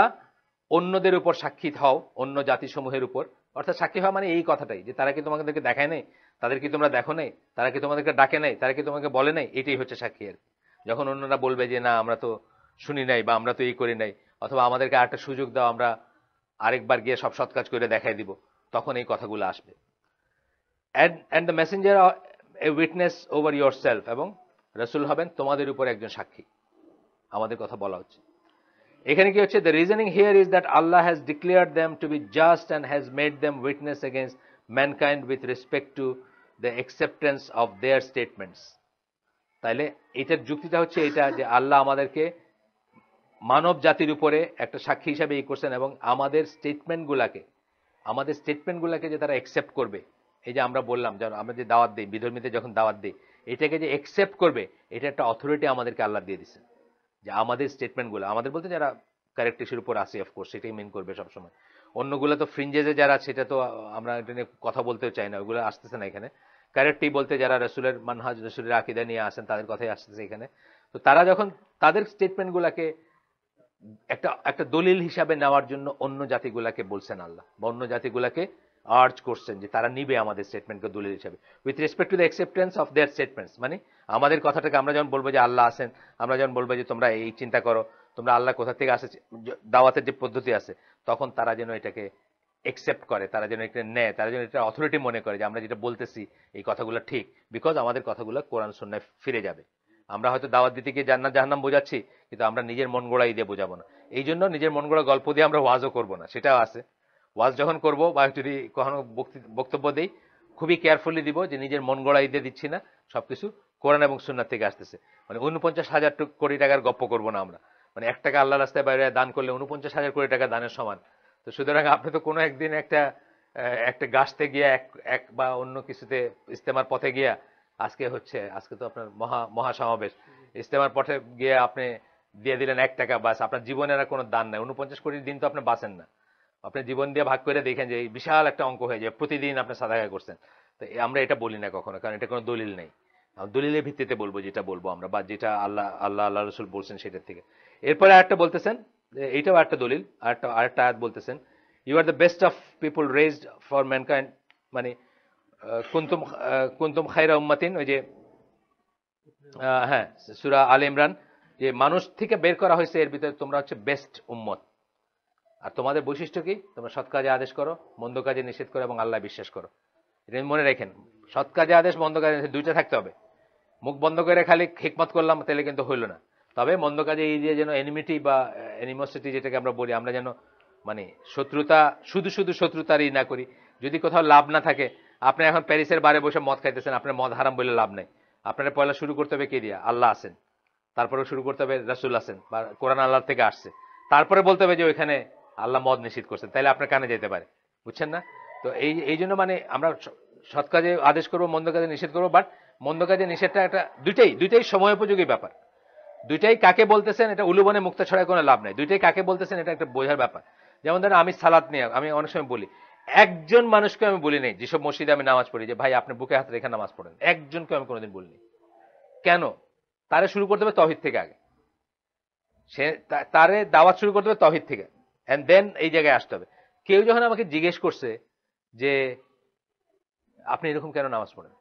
অন্যদের উপর সাক্ষী হও, অন্য জাতিসমূহের উপর। অর্থাৎ সাক্ষী হওয়া মানে এই কথাটাই, যে তারা কি তোমাদেরকে দেখায় নাই, তাদের কি তোমরা দেখো নাই, তারা কি তোমাদেরকে ডাকে নাই, তারা কি তোমাকে বলে নাই, এটাই হচ্ছে সাক্ষী। আর যখন অন্যরা বলবে যে না আমরা তো শুনি নাই, বা আমরা তো এই করি নাই, অথবা আমাদেরকে আরেকটা সুযোগ দাও, আমরা আরেকবার গিয়ে সব সৎ কাজ করে দেখাই দিব, তখন এই কথাগুলো আসবে। and the messenger a witness over yourself, এবং রাসূল হবেন তোমাদের উপর একজন সাক্ষী, আমাদের কথা বলা হচ্ছে এখানে। কি হচ্ছে, the reasoning here is that Allah has declared them to be just and has made them witness against mankind with respect to the acceptance of their statements. তাইলে এটার যুক্তিটা হচ্ছে এটা, যে আল্লাহ আমাদেরকে মানব জাতির উপরে একটা সাক্ষী হিসাবে এই করছেন, এবং আমাদের স্টেটমেন্টগুলোকে যে তারা অ্যাকসেপ্ট করবে। এই যে আমরা বললাম, আমরা যে দাওয়াত দিই, বিধর্মীতে যখন দাওয়াত দিই, এটাকে যে অ্যাকসেপ্ট করবে, এটা একটা অথরিটি আমাদেরকে আল্লাহ দিয়ে দিচ্ছে, যে আমাদের স্টেটমেন্টগুলো, আমাদের বলতে যারা কারেক্ট ইস্যুর উপর আসে, অফকোর্স সেটাই মেন করবে সবসময়। অন্যগুলো তো ফ্রিঞ্জেজে যারা, সেটা তো আমরা এটা নিয়ে কথা বলতেও চাই না, ওগুলো আসতেছে না এখানে। কারেক্টই বলতে যারা রাসূলের মানহাজ, রাসূলের আকীদা নিয়ে আসেন, তাদের কথাই আসতেছে এখানে। তো তারা যখন তাদের স্টেটমেন্টগুলোকে একটা একটা দলিল হিসাবে নেওয়ার জন্য অন্য জাতিগুলাকে বলছেন আল্লাহ, বা অন্য জাতিগুলাকে আর্জ করছেন যে তারা নিবে আমাদের স্টেটমেন্টকে দলিল হিসাবে, with respect to the acceptance of their statements. মানে আমাদের কথাটাকে আমরা যখন বলবো যে আল্লাহ আছেন, আমরা যখন বলবো যে তোমরা এই চিন্তা করো, তোমরা আল্লাহ কোথা থেকে আসে, দাওয়াতের যে পদ্ধতি আছে, তখন তারা যেন এটাকে একসেপ্ট করে, তারা যেন এটা নেয়, তারা যেন এটা অথরিটি মনে করে যে আমরা যেটা বলতেছি এই কথাগুলো ঠিক, বিকজ আমাদের কথাগুলো কোরআন সুন্নাহয় ফিরে যাবে। আমরা হয়তো দাওয়াত দিতে গিয়ে জান্নাত জাহান্নাম বোঝাচ্ছি, কিন্তু আমরা নিজের মন গড়াই দিয়ে বোঝাবো না। এই জন্য নিজের মন গড়া গল্প দিয়ে আমরা ওয়াজও করবো না, সেটাও আছে। ওয়াজ যখন করবো বা যদি কখনো বক্তব্য দেই, খুবই কেয়ারফুলি দিব যে নিজের মন গড়াই দিয়ে দিচ্ছি না, সবকিছু কোরআন এবং সুন্নাহ থেকে আসতেছে। মানে 49,000 কোটি টাকার গপ্প করবো না আমরা। মানে 1 টাকা আল্লাহ রাস্তায় বাইরে দান করলে 49,000 কোটি টাকা দানের সমান। তো সুতরাং আপনি তো কোনো একদিন একটা গাছতে গিয়া এক বা অন্য কিছুতে ইস্তেমার পথে গিয়া আজকে তো আপনার মহাসমাবেশ, ইজতেমার পথে গিয়ে আপনি দিয়ে দিলেন 1 টাকা, বাস আপনার জীবনের আর কোনো দান নাই। 49 কোটি দিন তো আপনি বাঁচেন না। আপনি জীবন দিয়ে ভাগ করে দেখেন যে এই বিশাল একটা অঙ্ক হয়ে যায়, প্রতিদিন আপনি সাদাকা করছেন। তো আমরা এটা বলি না কখনো, কারণ এটা কোনো দলিল নেই। দলিলের ভিত্তিতে বলবো যেটা বলবো আমরা, বা যেটা আল্লাহ রসুল বলছেন সেটার থেকে। এরপরে আরেকটা বলতেছেন, এইটাও একটা দলিল, আরেকটা আয়াত বলতেছেন, you are the best of people raised for mankind, মানে কুনতুম কুনতুম খায়রা উম্মাতিন, ওই যে হ্যাঁ সূরা আলে ইমরান, যে মানুষ থেকে বের করা হয়েছে এর ভিতরে তোমরা হচ্ছে বেস্ট উম্মত। আর তোমাদের বৈশিষ্ট্য কি? তোমরা সৎ কাজে আদেশ করো, মন্দ কাজে নিষেধ করো, এবং আল্লাহ বিশ্বাস করো। এটা মনে রাখেন, সৎ কাজে আদেশ, মন্দ কাজে নিষেধ, দুইটা থাকতে হবে। মুখ বন্ধ করে খালি হিকমত করলাম তাহলে কিন্তু হইল না। তবে মন্দ কাজে এই যে যেন এনিমিটি বা অ্যানিমোসিটি যেটাকে আমরা বলি, আমরা যেন মানে শত্রুতা, শুধু শুধু শত্রুতারই না করি। যদি কোথাও লাভ না থাকে, আপনি এখন প্যারিসের বারে বসে মদ খাইতেছেন, আপনার মদ হারাম বলে লাভ নেই। আপনার পয়লা শুরু করতে হবে কে দিয়া? আল্লাহ আছেন। তারপরে শুরু করতে হবে রাসূল আছেন, বা কোরআন আল্লাহ থেকে আসছে। তারপরে বলতে হবে যে ওইখানে আল্লাহ মদ নিষিদ্ধ করছেন, তাইলে আপনার কানে যেতে পারে। বুঝছেন না? তো এই জন্য মানে আমরা সৎ কাজে আদেশ করবো, মন্দ কাজে নিষেধ করবো, বাট মন্দ কাজে নিষেধটা একটা দুইটাই সময় উপযোগী ব্যাপার। দুইটাই কাকে বলতেছেন এটা উলুবনে মুক্তা ছড়ায় কোনো লাভ নাই। দুইটাই কাকে বলতেছেন এটা একটা বোঝার ব্যাপার। যেমন ধরেন আমি সালাত নিয়ে আমি অনেক সময় বলি, একজন মানুষকে আমি বলি নাই, যেসব মসজিদে আমি নামাজ পড়ি, যে ভাই আপনি বুকে হাত রেখে নামাজ পড়েন, একজনকে আমি কোনোদিন বলিনি। কেন? তারে শুরু করতে হবে তৌহিদ থেকে আগে। সে তারে দাওয়াত শুরু করতে হবে তৌহিদ থেকে, এন্ড দেন এই জায়গায় আসতে হবে। কেউ যখন আমাকে জিজ্ঞেস করছে যে আপনি এরকম কেন নামাজ পড়েন,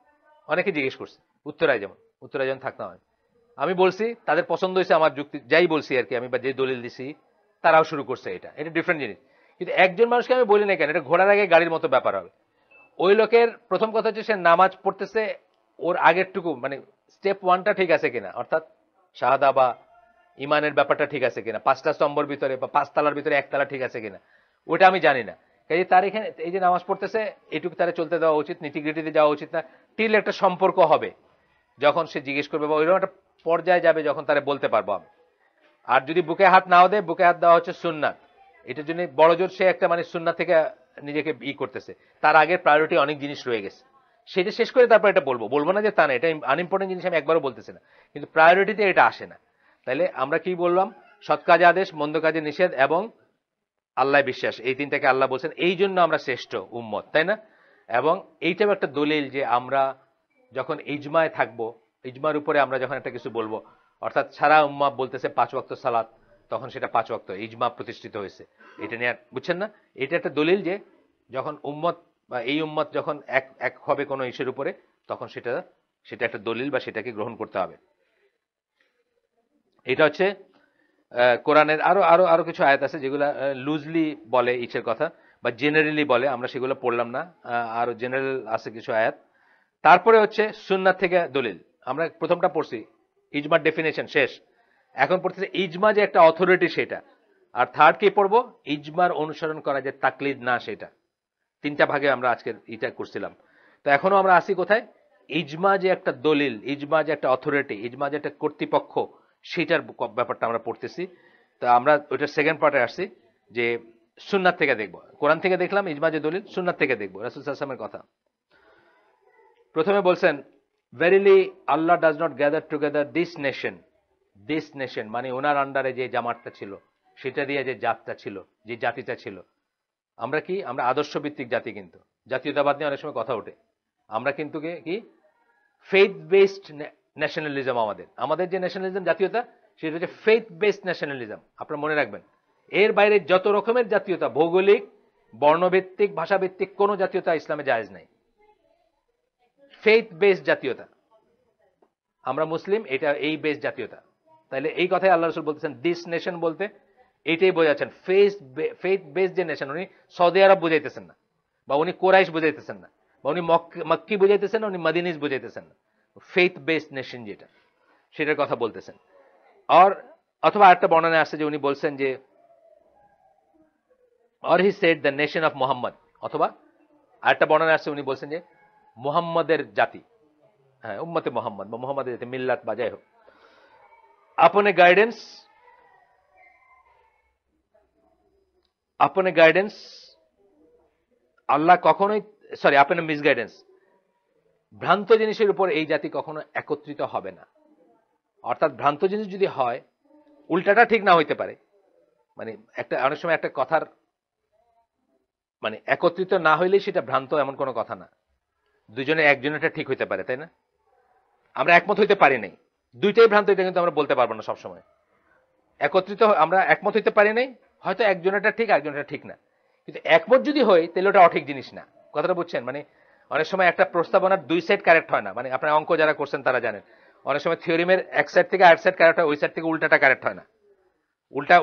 অনেকে জিজ্ঞেস করছে উত্তরায়, যখন থাকতাম আমি বলছি তাদের পছন্দ হয়েছে আমার যুক্তি, যাই বলছি আর কি আমি, বা যে দলিল দিছি তারাও শুরু করছে। এটা ডিফারেন্ট জিনিস। কিন্তু একজন মানুষকে আমি বলি না কেন, এটা ঘোড়ার আগে গাড়ির মতো ব্যাপার হবে। ওই লোকের প্রথম কথা হচ্ছে সে নামাজ পড়তেছে, ওর আগেরটুকু মানে স্টেপ 1টা ঠিক আছে কিনা, অর্থাৎ শাহাদা বা ইমানের ব্যাপারটা ঠিক আছে কিনা, 5টা স্তম্ভর ভিতরে বা 5 তালার ভিতরে 1 তালা ঠিক আছে কিনা, ওটা আমি জানি না। কাজে তার এখানে এই যে নামাজ পড়তেছে এটুকু তারা চলতে দেওয়া উচিত, নিটিগ্রিটিতে যাওয়া উচিত না। টিল একটা সম্পর্ক হবে যখন সে জিজ্ঞেস করবে, বা ওইরকম একটা পর্যায়ে যাবে যখন তারা বলতে পারবো আমি। আর যদি বুকে হাত নাও দেয়, বুকে হাত দেওয়া হচ্ছে সুন্নাত, এটার জন্য বড় জোর সে একটা মানে সুন্নাত থেকে নিজেকে করতেছে। তার আগের প্রায়োরিটি অনেক জিনিস রয়ে গেছে, সেটা শেষ করে তারপর এটা বলবো না যে তা না, এটা আনইম্পর্টেন্ট জিনিস আমি একবারও বলতেছি না, কিন্তু প্রায়োরিটিতে এটা আসে না। তাইলে আমরা কি বললাম? সৎ কাজে আদেশ, মন্দ কাজে নিষেধ, এবং আল্লাহ বিশ্বাস, এই তিনটাকে আল্লাহ বলছেন, এই জন্য আমরা শ্রেষ্ঠ উম্মত, তাই না? এবং এইটাও একটা দলিল যে আমরা যখন ইজমায় থাকবো, ইজমার উপরে আমরা যখন একটা কিছু বলবো, অর্থাৎ সারা উম্মাহ বলতেছে 5 ওয়াক্ত সালাত, তখন সেটা 5 ওয়াক্ত, ইজমা প্রতিষ্ঠিত হয়েছে। এটা নিয়ে বুঝছেন না? এটা একটা দলিল যে যখন উম্মত বা এই উম্মত যখন এক হবে কোনো ইস্যুর উপরে, তখন সেটা একটা দলিল, বা সেটাকে গ্রহণ করতে হবে। এটা হচ্ছে কোরআনের আরো আরো আরো কিছু আয়াত আছে যেগুলো লুজলি বলে ইচ্ছের কথা, বা জেনারেলি বলে, আমরা সেগুলো পড়লাম না। আরো জেনারেল আছে কিছু আয়াত। তারপরে হচ্ছে সুন্নাত থেকে দলিল। আমরা প্রথমটা পড়ছি ইজমার ডেফিনেশন শেষ, এখন পড়তেছে ইজমা যে একটা অথরিটি সেটা। আর থার্ড কি পড়বো? ইজমার অনুসরণ করা যে তাকলিদ না সেটা। 3টা ভাগে আমরা আজকে এটা করছিলাম। তো এখনো আমরা আসি কোথায়? ইজমা যে একটা দলিল, ইজমা যে একটা অথরিটি, ইজমা যে একটা কর্তৃপক্ষ, সেটার ব্যাপারটা আমরা পড়তেছি। তো আমরা ওইটার সেকেন্ড পার্টে আসছি, যে সুন্নাত থেকে দেখবো। কোরআন থেকে দেখলাম ইজমা যে দলিল, সুন্নাত থেকে দেখবো রাসূল সাল্লাল্লাহু আলাইহি ওয়াসাল্লামের কথা। প্রথমে বলছেন, verily Allah does not gather together this nation, মানে ওনার আন্ডারে যে জামাতটা ছিল, সেটা দিয়ে যে জাতটা ছিল, যে জাতিটা ছিল। আমরা আদর্শ ভিত্তিক জাতি, কিন্তু জাতীয়তাবাদ নিয়ে অনেক সময় কথা ওঠে। আমরা কিন্তু কি ফেথ বেসড ন্যাশনালিজম, আমাদের যে ন্যাশনালিজম জাতীয়তা, সেটা হচ্ছে ফেথ বেসড ন্যাশনালিজম। আপনারা মনে রাখবেন, এর বাইরে যত রকমের জাতীয়তা, ভৌগোলিক, বর্ণভিত্তিক, ভাষাভিত্তিক, কোন জাতীয়তা ইসলামে জায়েজ নাই। ফেথ বেসড জাতীয়তা, আমরা মুসলিম, এটা এই বেস জাতীয়তা। তাহলে এই কথাই আল্লাহ রাসূল বলতেছেন দিস নেশন বলতে এইটাই বোঝাচ্ছেন, ফেথ বেসড যে নেশন। উনি সৌদি আরব বুঝাইতেছেন না, বা উনি কোরাইশ বুঝাইতেছেন না, বা উনি মক্কি বুঝাইতেছেন না, উনি মদিনিস বুঝাইতেছেন না। ফেথ বেসড নেশন যেটা, সেটার কথা বলতেছেন। আর অথবা আরেকটা বর্ণনা আসছে যে উনি বলছেন যে or he said the nation of Muhammad, অথবা আরেকটা বর্ণনা আসছে উনি বলছেন যে মুহাম্মাদের জাতি, হ্যাঁ উম্মতে মুহাম্মদ বা মুহাম্মাদের জাতি, মিল্লাত বা যাই হোক। আপনে গাইডেন্স আল্লাহ কখনোই, সরি আপনে মিসগাইডেন্স, ভ্রান্ত জিনিসের উপর এই জাতি কখনো একত্রিত হবে না। অর্থাৎ ভ্রান্ত জিনিস যদি হয়, উল্টাটা ঠিক না হইতে পারে। মানে একটা অনেক সময় একটা কথার মানে একত্রিত না হইলেই সেটা ভ্রান্ত এমন কোনো কথা না। দুজনে একজনেরটা ঠিক হইতে পারে, তাই না? আমরা একমত হইতে পারি নাই, দুইটাই ভ্রান্ত, এটা কিন্তু আমরা বলতে পারবো না সবসময়। একত্রিত আমরা একমত হইতে পারি নাই, হয়তো একজনেরটা ঠিক একজনেরটা ঠিক না, কিন্তু একমত যদি হয় তাহলে ওটা অঠিক জিনিস না। কথাটা বুঝছেন? মানে অনেক সময় একটা প্রস্তাবনার দুই সাইড কারেক্ট হয় না। মানে আপনার অঙ্ক যারা করছেন তারা জানেন, অনেক সময় থিওরিমের এক সাইড থেকে আরেক সাইড কারেক্ট হয়, ওই সাইড থেকে উল্টাটা কারেক্ট হয় না,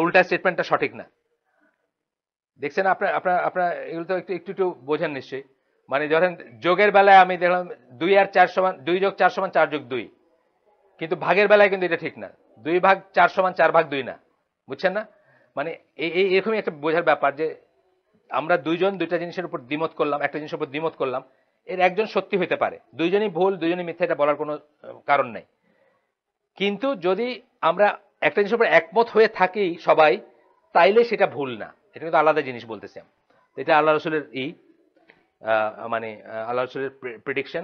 উল্টা স্টেটমেন্টটা সঠিক না। দেখছেন আপনার আপনার আপনার এগুলো তো একটু একটু একটু বোঝেন নিশ্চয়ই। মানে ধরেন যোগের বেলায় আমি দেখলাম 2 আর 4 সমান 2 যোগ 4 সমান 4 যোগ 2, কিন্তু ভাগের বেলায় কিন্তু এটা ঠিক না, 2 ভাগ 4 সমান 4 ভাগ 2 না। বুঝছেন না? মানে এই এরকমই একটা বোঝার ব্যাপার যে আমরা দুইজন দুইটা জিনিসের উপর দ্বিমত করলাম, একটা জিনিসের উপর দ্বিমত করলাম, এর একজন সত্যি হতে পারে, দুইজনই ভুল দুইজনই মিথ্যা, এটা বলার কোনো কারণ নেই। কিন্তু যদি আমরা একটা জিনিসের উপর একমত হয়ে থাকি সবাই, তাইলে সেটা ভুল না। এটা কিন্তু আলাদা জিনিস বলতেছি আমি। এটা আল্লাহ রসুলের মানে আল্লাহ রসুলের prediction.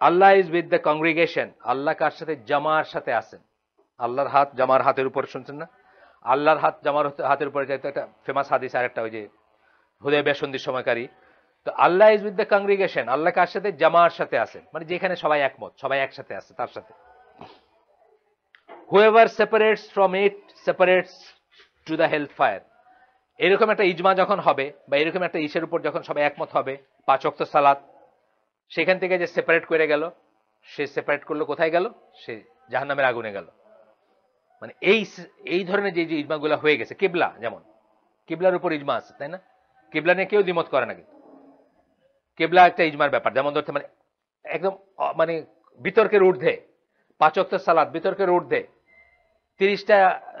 Allah is with the congregation. Allah কার সাথে? জামার সাথে আছেন। আল্লাহর হাত জামার হাতের উপর, শুনছেন না? আল্লাহর হাত জামার হাতের উপরে, যেহেতু একটা ফেমাস হাদিস, আর একটা ওই যে হুদায়বিয়া সন্ধির সময়কারী। তো আল্লাহ is with the congregation, Allah কার সাথে? জামার সাথে আছেন, মানে যেখানে সবাই একমত, সবাই একসাথে আছে তার সাথে। Whoever separates from it separates to the hell fire. এরকম একটা ইজমা যখন হবে, বা এরকম একটা ইসের উপর যখন সবাই একমত হবে, 5 ওয়াক্ত সালাত, সেখান থেকে যে সেপারেট করে গেল, সে সেপারেট করলো কোথায় গেল? সে জাহান্নামের আগুনে গেল। মানে এই ধরনের যে ইজমাগুলো হয়ে গেছে, কিবলা যেমন, কিবলার উপর ইজমা আছে, তাই না? কিবলা নিয়ে কেউ দ্বিমত করে না, কিন্তু কিবলা একটা ইজমার ব্যাপার। যেমন ধরতে মানে একদম মানে বিতর্কের ঊর্ধ্বে, 5 ওয়াক্ত সালাত বিতর্কের ঊর্ধ্বে, 30টা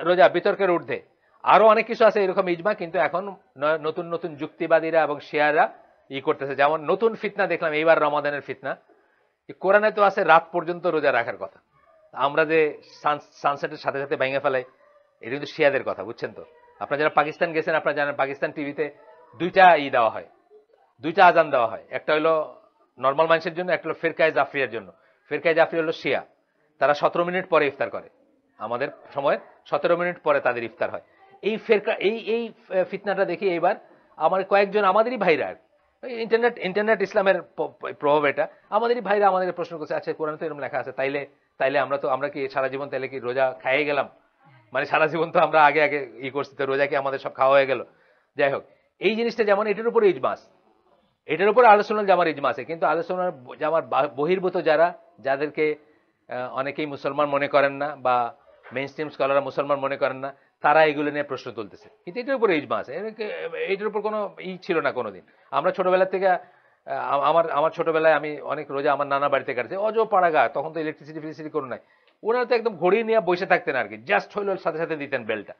রোজা বিতর্কের ঊর্ধ্বে, আরো অনেক কিছু আছে এরকম ইজমা। কিন্তু এখন নতুন নতুন যুক্তিবাদীরা এবং শেয়াররা করতেছে। যেমন নতুন ফিতনা দেখলাম এইবার রমাদানের ফিতনা, কোরআনে তো আছে রাত পর্যন্ত রোজা রাখার কথা, আমরা যে সানসেটের সাথে সাথে ভেঙে ফেলাই, এটা কিন্তু শিয়াদের কথা। বুঝছেন তো? আপনারা যারা পাকিস্তান গেছেন আপনারা জানেন, পাকিস্তান টিভিতে দুইটা দেওয়া হয়, দুইটা আজান দেওয়া হয়। একটা হলো নর্মাল মানুষের জন্য, একটা হলো ফিরকায়ে জাফরিয়ার জন্য। ফিরকায়ে জাফরি হলো শিয়া, তারা 17 মিনিট পরে ইফতার করে, আমাদের সময় 17 মিনিট পরে তাদের ইফতার হয়। এই ফিরকা এই ফিতনাটা দেখি এবার আমার কয়েকজন আমাদেরই ভাইরা, ইন্টারনেট ইসলামের প্রভাব, এটা আমাদেরই ভাইরা আমাদের প্রশ্ন করছে, আচ্ছা কোরআনে তো এরকম লেখা আছে, তাইলে তাইলে আমরা কি সারা জীবন তাইলে কি রোজা খাইয়ে গেলাম? মানে সারা জীবন তো আমরা আগে আগে করছি, তো রোজা কি আমাদের সব খাওয়া হয়ে গেল? যাই হোক, এই জিনিসটা যেমন এটার উপরে ইজমাস, এটার উপর আলোচনা জামার ইজমা আছে। কিন্তু আলোচনার জামার বহির্ভূত যারা, যাদেরকে অনেকেই মুসলমান মনে করেন না, বা মেইন স্ট্রিম স্কলাররা মুসলমান মনে করেন না, তারা এগুলো নিয়ে প্রশ্ন তুলতেছে। কিন্তু এটার উপরে ইজমা আছে, এটার উপর কোনো ছিল না কোনোদিন। আমরা ছোটবেলা থেকে আমার ছোটবেলায় আমি অনেক রোজা আমার নানা বাড়িতে কাটছে, পাড়াগা, তখন তো ইলেকট্রিসিটি কোনো নাই। ওনারা তো একদম ঘড়ি নিয়ে বসে থাকতেন আর কি, জাস্ট হইলো সাথে সাথে দিতেন বেলটা।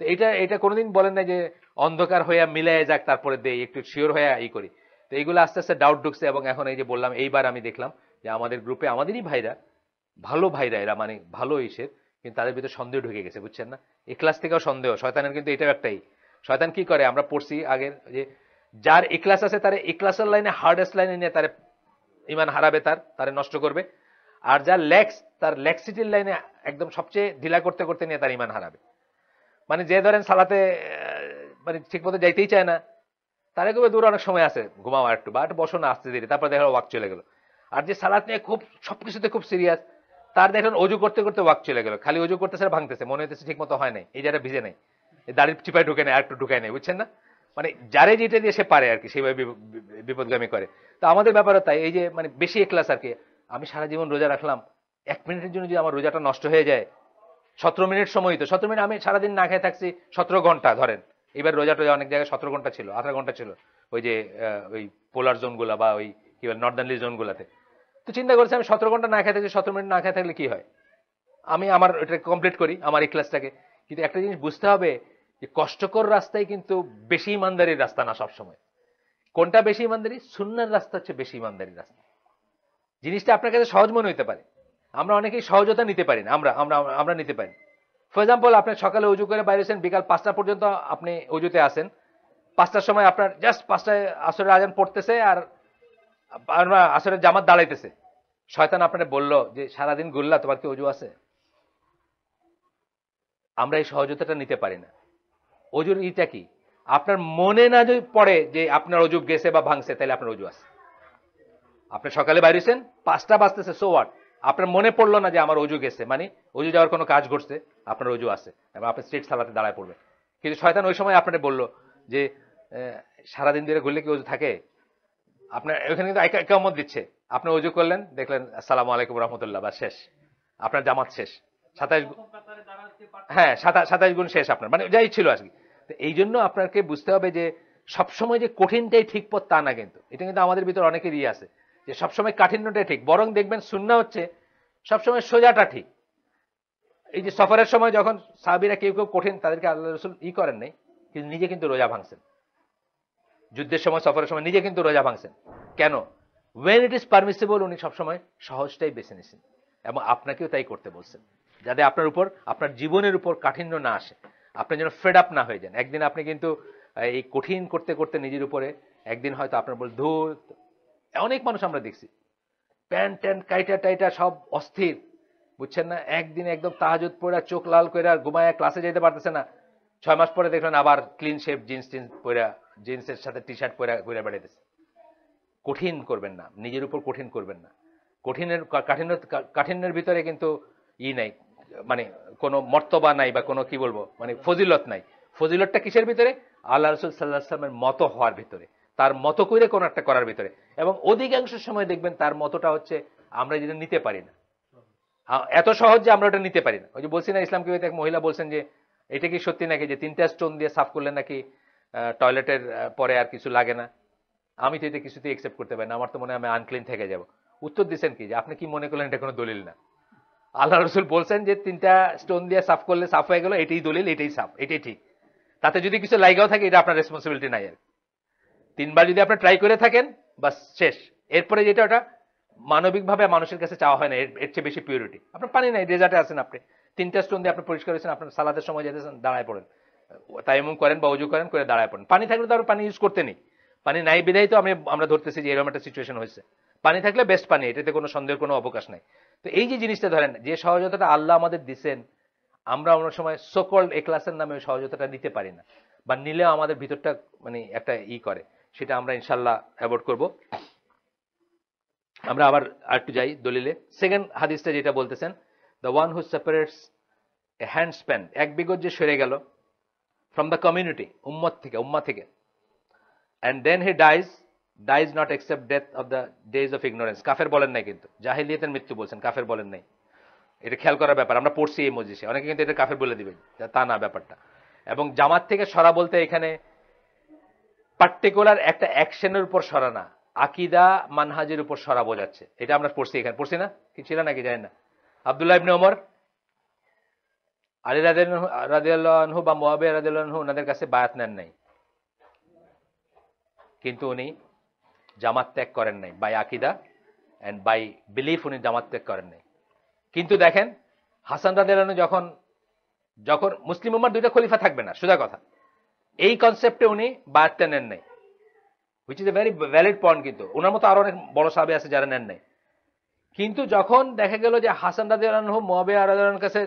তো এটা কোনোদিন বলেন না যে অন্ধকার হইয়া মিলাই যাক তারপরে দেই, একটু শিওর হইয়া করি। তো এইগুলো আস্তে আস্তে ডাউট ঢুকছে, এবং এখন এই যে বললাম, এইবার আমি দেখলাম যে আমাদের গ্রুপে আমাদেরই ভাইরা, ভালো ভাইরা এরা, মানে ভালো ইসের, কিন্তু তাদের ভিতরে সন্দেহ ঢুকে গেছে। বুঝছেন না? এক্লাস থেকেও সন্দেহ, শয়তানের কিন্তু এটাও একটাই। শয়তান কি করে আমরা পড়ছি আগের, যে যার এক্লাস আছে তার এক্লাসের লাইনে, হার্ডেস্ট লাইনে নিয়ে তার ইমান হারাবে, তারে নষ্ট করবে। আর যার ল্যাক্স, তার ল্যাক্সিটির লাইনে একদম সবচেয়ে ঢিলা করতে করতে নিয়ে তার ইমান হারাবে। মানে যে ধরেন সালাতে মানে ঠিক মতো যাইতেই চায় না, তার একেবারে দূরে অনেক সময় আছে, ঘুমাও একটু, বা একটু বসো না আস্তে ধীরে, তারপর দেখা ওয়াক চলে গেল। আর যে সালাত নিয়ে খুব সবকিছুতে খুব সিরিয়াস, তার দেখেন অজু করতে করতে ওয়াক চলে গেল, খালি অজু করতেছে আর ভাঙতেছে, মনে হইতেছে ঠিক মতো হয় নাই, এই যারা ভিজে নেই, এই দাড়ির চিপায় ঢুকে নেই, আর একটু ঢুকায় নেই। বুঝছেন না? মানে যারে যেটা দিয়ে সে পারে আর কি, সেইভাবে বিপদগামী করে। তো আমাদের ব্যাপারও তাই, এই যে মানে বেশি এক্লাস আর কি। আমি সারা জীবন রোজা রাখলাম, 1 মিনিটের জন্য যদি আমার রোজাটা নষ্ট হয়ে যায়, 17 মিনিট সময়, তো 17 মিনিট আমি সারাদিন না খেয়ে থাকছি, 17 ঘন্টা ধরেন। এবার রোজা টোজা অনেক জায়গায় 17 ঘন্টা ছিল, 18 ঘন্টা ছিল, ওই যে ওই পোলার জোন গুলা, বা ওই কি বলে নর্দার্নলি জোন গুলাতে। তো চিন্তা করছি আমি 17 ঘন্টা না খেয়ে থাকছি, 17 মিনিট না খেয়ে থাকলে কি হয়, আমি আমার এটা কমপ্লিট করি আমার এই ক্লাসটাকে। কিন্তু একটা জিনিস বুঝতে হবে, যে কষ্টকর রাস্তায় কিন্তু বেশি ইমানদারির রাস্তা না সবসময়। কোনটা বেশি ইমানদারি? সুন্নাহর রাস্তা হচ্ছে বেশি ইমানদারির রাস্তা। জিনিসটা আপনার কাছে সহজ মনে হতে পারে, আমরা অনেকেই সহজতা নিতে পারি না, আমরা আমরা আমরা নিতে পারি। ফর এক্সাম্পল, আপনি সকালে উজু করে বাইরেছেন, বিকাল 5টা পর্যন্ত আপনি উজুতে আসেন, 5টার সময় আপনার জাস্ট 5টায় আসরের আজান পড়তেছে, আর আসরের জামাত দাঁড়াইতেছে, শয়তান আপনাকে বলল যে সারাদিন গুল্লা, তোমার কি অজু আছে? আমরা এই সহজতাটা নিতে পারি না। অজুর ইটা কি? আপনার মনে না যদি পড়ে যে আপনার অজু গেছে বা ভাঙছে, তাহলে আপনার অজু আছে। আপনি সকালে বাইরেছেন, 5টা বাজতেছে, সো হোয়াট? আপনার মনে পড়লো না যে আমার অজু গেছে, মানে অজু যাওয়ার কোনো কাজ ঘটছে, আপনার অজু আছে এবং আপনি স্ট্রিট সালাতে দাঁড়ায় পড়বে। কিন্তু শয়তান ওই সময় আপনাকে বললো যে সারাদিন ধরে ঘুরলে কি অজু থাকে? আপনার ওইখানে কিন্তু ইকামত দিচ্ছে, আপনি অজু করলেন, দেখলেন আসসালামু আলাইকুম রহমতুল্লাহ, বা শেষ, আপনার জামাত শেষ। 27, হ্যাঁ 27 গুণ শেষ আপনার, মানে যাই ছিল আর কি। তো এই জন্য আপনাকে বুঝতে হবে যে সবসময় যে কঠিনটাই ঠিক পথ তা না, কিন্তু এটা কিন্তু আমাদের ভিতর অনেকেরই আছে যে সবসময় কাঠিন্যটাই ঠিক। বরং দেখবেন সুন্নাহ হচ্ছে সবসময় সোজাটা ঠিক। এই যে সফরের সময় যখন সাহাবীরা কেউ কেউ কঠিন, তাদেরকে আল্লাহ রাসূল করেন নাই, কিন্তু নিজে কিন্তু রোজা ভাঙছেন। যুদ্ধের সময়, সফরের সময় নিজে কিন্তু রোজা ভাঙছেন। কেন? ওয়েন ইট ইজ পারমিসিবল, উনি সবসময় সহজটাই বেছে নিয়েছেন এবং আপনাকেও তাই করতে বলছেন, যাতে আপনার উপর, আপনার জীবনের উপর কাঠিন্য না আসে, আপনি যেন ফেড আপ না হয়ে যান। একদিন আপনি কিন্তু এই কঠিন করতে করতে নিজের উপরে একদিন হয়তো আপনার বল ধূর। অনেক মানুষ আমরা দেখছি প্যান্ট ট্যান্ট কাইটা টাইটা সব অস্থির, বুঝছেন না, একদিন একদম তাহাজুদ পড়া, চোখ লাল করে ঘুমায়, ক্লাসে যেতে পারতেছে না। 6 মাস পরে দেখলেন আবার ক্লিন শেপ, জিন্স টিন্স পরে, জিন্সের সাথে টি শার্ট পরে ঘুরে বেড়াইতেছে। কঠিন করবেন না, নিজের উপর কঠিন করবেন না। কঠিনের কাঠিন্যের ভিতরে কিন্তু নাই, মানে কোনো মর্তবা নাই বা কোনো কি বলবো, মানে ফজিলত নাই। ফজিলতটা কিসের ভিতরে? আল্লাহ রাসূল সাল্লাল্লাহু আলাইহি ওয়াসাল্লামের মতো হওয়ার ভিতরে, তার মতো করে কোনো একটা করার ভিতরে। এবং অধিকাংশ সময় দেখবেন তার মতোটা হচ্ছে আমরা যেটা নিতে পারি না, এত সহজ যে আমরা ওটা নিতে পারি না। ওই যে বলছি না, ইসলাম কি এক মহিলা বলছেন যে এটা কি সত্যি নাকি যে 3টা স্টোন দিয়ে সাফ করলে নাকি টয়লেটের পরে আর কিছু লাগে না? আমি তো এটা কিছুতেই একসেপ্ট করতে পারি না, আমার তো মনে হয় আমি আনক্লিন থেকে যাব। উত্তর দিচ্ছেন কি যে আপনি কি মনে করলেন এটা কোনো দলিল না? আল্লাহ রসুল বলছেন যে 3টা স্টোন দিয়ে সাফ করলে সাফ হয়ে গেল, এটাই দলিল, এটাই সাফ, এটাই ঠিক। তাতে যদি কিছু লাইগাও থাকে, এটা আপনার রেসপন্সিবিলিটি নাই। আর 3বার যদি আপনি ট্রাই করে থাকেন, বাস শেষ। এরপরে যেটা, ওটা মানবিকভাবে মানুষের কাছে চাওয়া হয় না, এর চেয়ে বেশি পিউরিটি। আপনার পানি নাই, ডেজার্টে আছেন, আপনি 3টা স্টোন দিয়ে আপনি পরিষ্কার হয়েছেন, আপনার সালাতের সময় যেতেছেন, দাঁড়ায় পড়েন, তায়াম্মুম করেন বা ওযু করেন, করে দাঁড়ায় পড়েন। পানি থাকলে তো আর পানি ইউজ করতে নেই, পানি নাই বিধায় তো আমরা ধরতেছি যে এরকম একটা সিচুয়েশন হয়েছে। পানি থাকলে বেস্ট পানি, এটাতে কোনো সন্দেহের কোনো অবকাশ নাই। তো এই যে জিনিসটা ধরেন, যে সহজতাটা আল্লাহ আমাদের দিচ্ছেন, আমরা অনেক সময় সোকল্ড এখলাসের নামে ওই সহজতাটা নিতে পারি না, বা নিলেও আমাদের ভিতরটা মানে একটা করে, সেটা আমরা ইনশাল্লাহ অ্যাভয়েড করব। আমরা আবার আরেকটু যাই দলিলে। সেকেন্ড হাদিসটা যেটা বলতেছেন, the one who separates a hand span, এক বিগত যে সরে গেল, ফ্রম দ্য কমিউনিটি, উম্মত থেকে, and then he dies not except death of the days of ignorance। কাফের বলেন নাই, কিন্তু জাহিলিয়াতের মৃত্যু বলছেন, কাফের বলেন নাই। এটা খেয়াল করার ব্যাপার, আমরা পড়ছি এই মজলিসে, অনেকে কিন্তু এটা কাফের বলে দিবেন, তা না ব্যাপারটা। এবং জামাত থেকে সরা বলতে এখানে পার্টিকুলার একটা অ্যাকশনের উপর সরা না, আকীদা মানহাজের উপর সরা বোঝাচ্ছে। এটা আমরা পড়ছি, এখানে পড়ছি না কি, ছিল নাকি জানেন না? আব্দুল্লাহ ইবনে ওমর, আলী রাদিয়াল্লাহু আনহু বা মুয়াবিয়া রাদিয়াল্লাহু আনহু ওনাদের কাছে বায়াত নেন নাই, কিন্তু উনি জামাত ত্যাগ করেন নাই, বাই আকীদা এন্ড বাই বিলিফ উনি জামাত ত্যাগ করেন নাই। কিন্তু দেখেন হাসান রাদিয়াল্লাহু আনহু যখন মুসলিম উম্মার 2টা খলিফা থাকবে না, সোজা কথা, এই কনসেপ্টে উনি বায়াতটা নেন নাই, which is a very valid point. কিন্তু ওনার মতো আরো অনেক বড় সাহাবী আছে যারা নেন নাই। কিন্তু যখন দেখা গেল যে হাসান রাদিয়াল্লাহু আনহু মুয়াবিয়া রাদিয়াল্লাহু আনহুর কাছে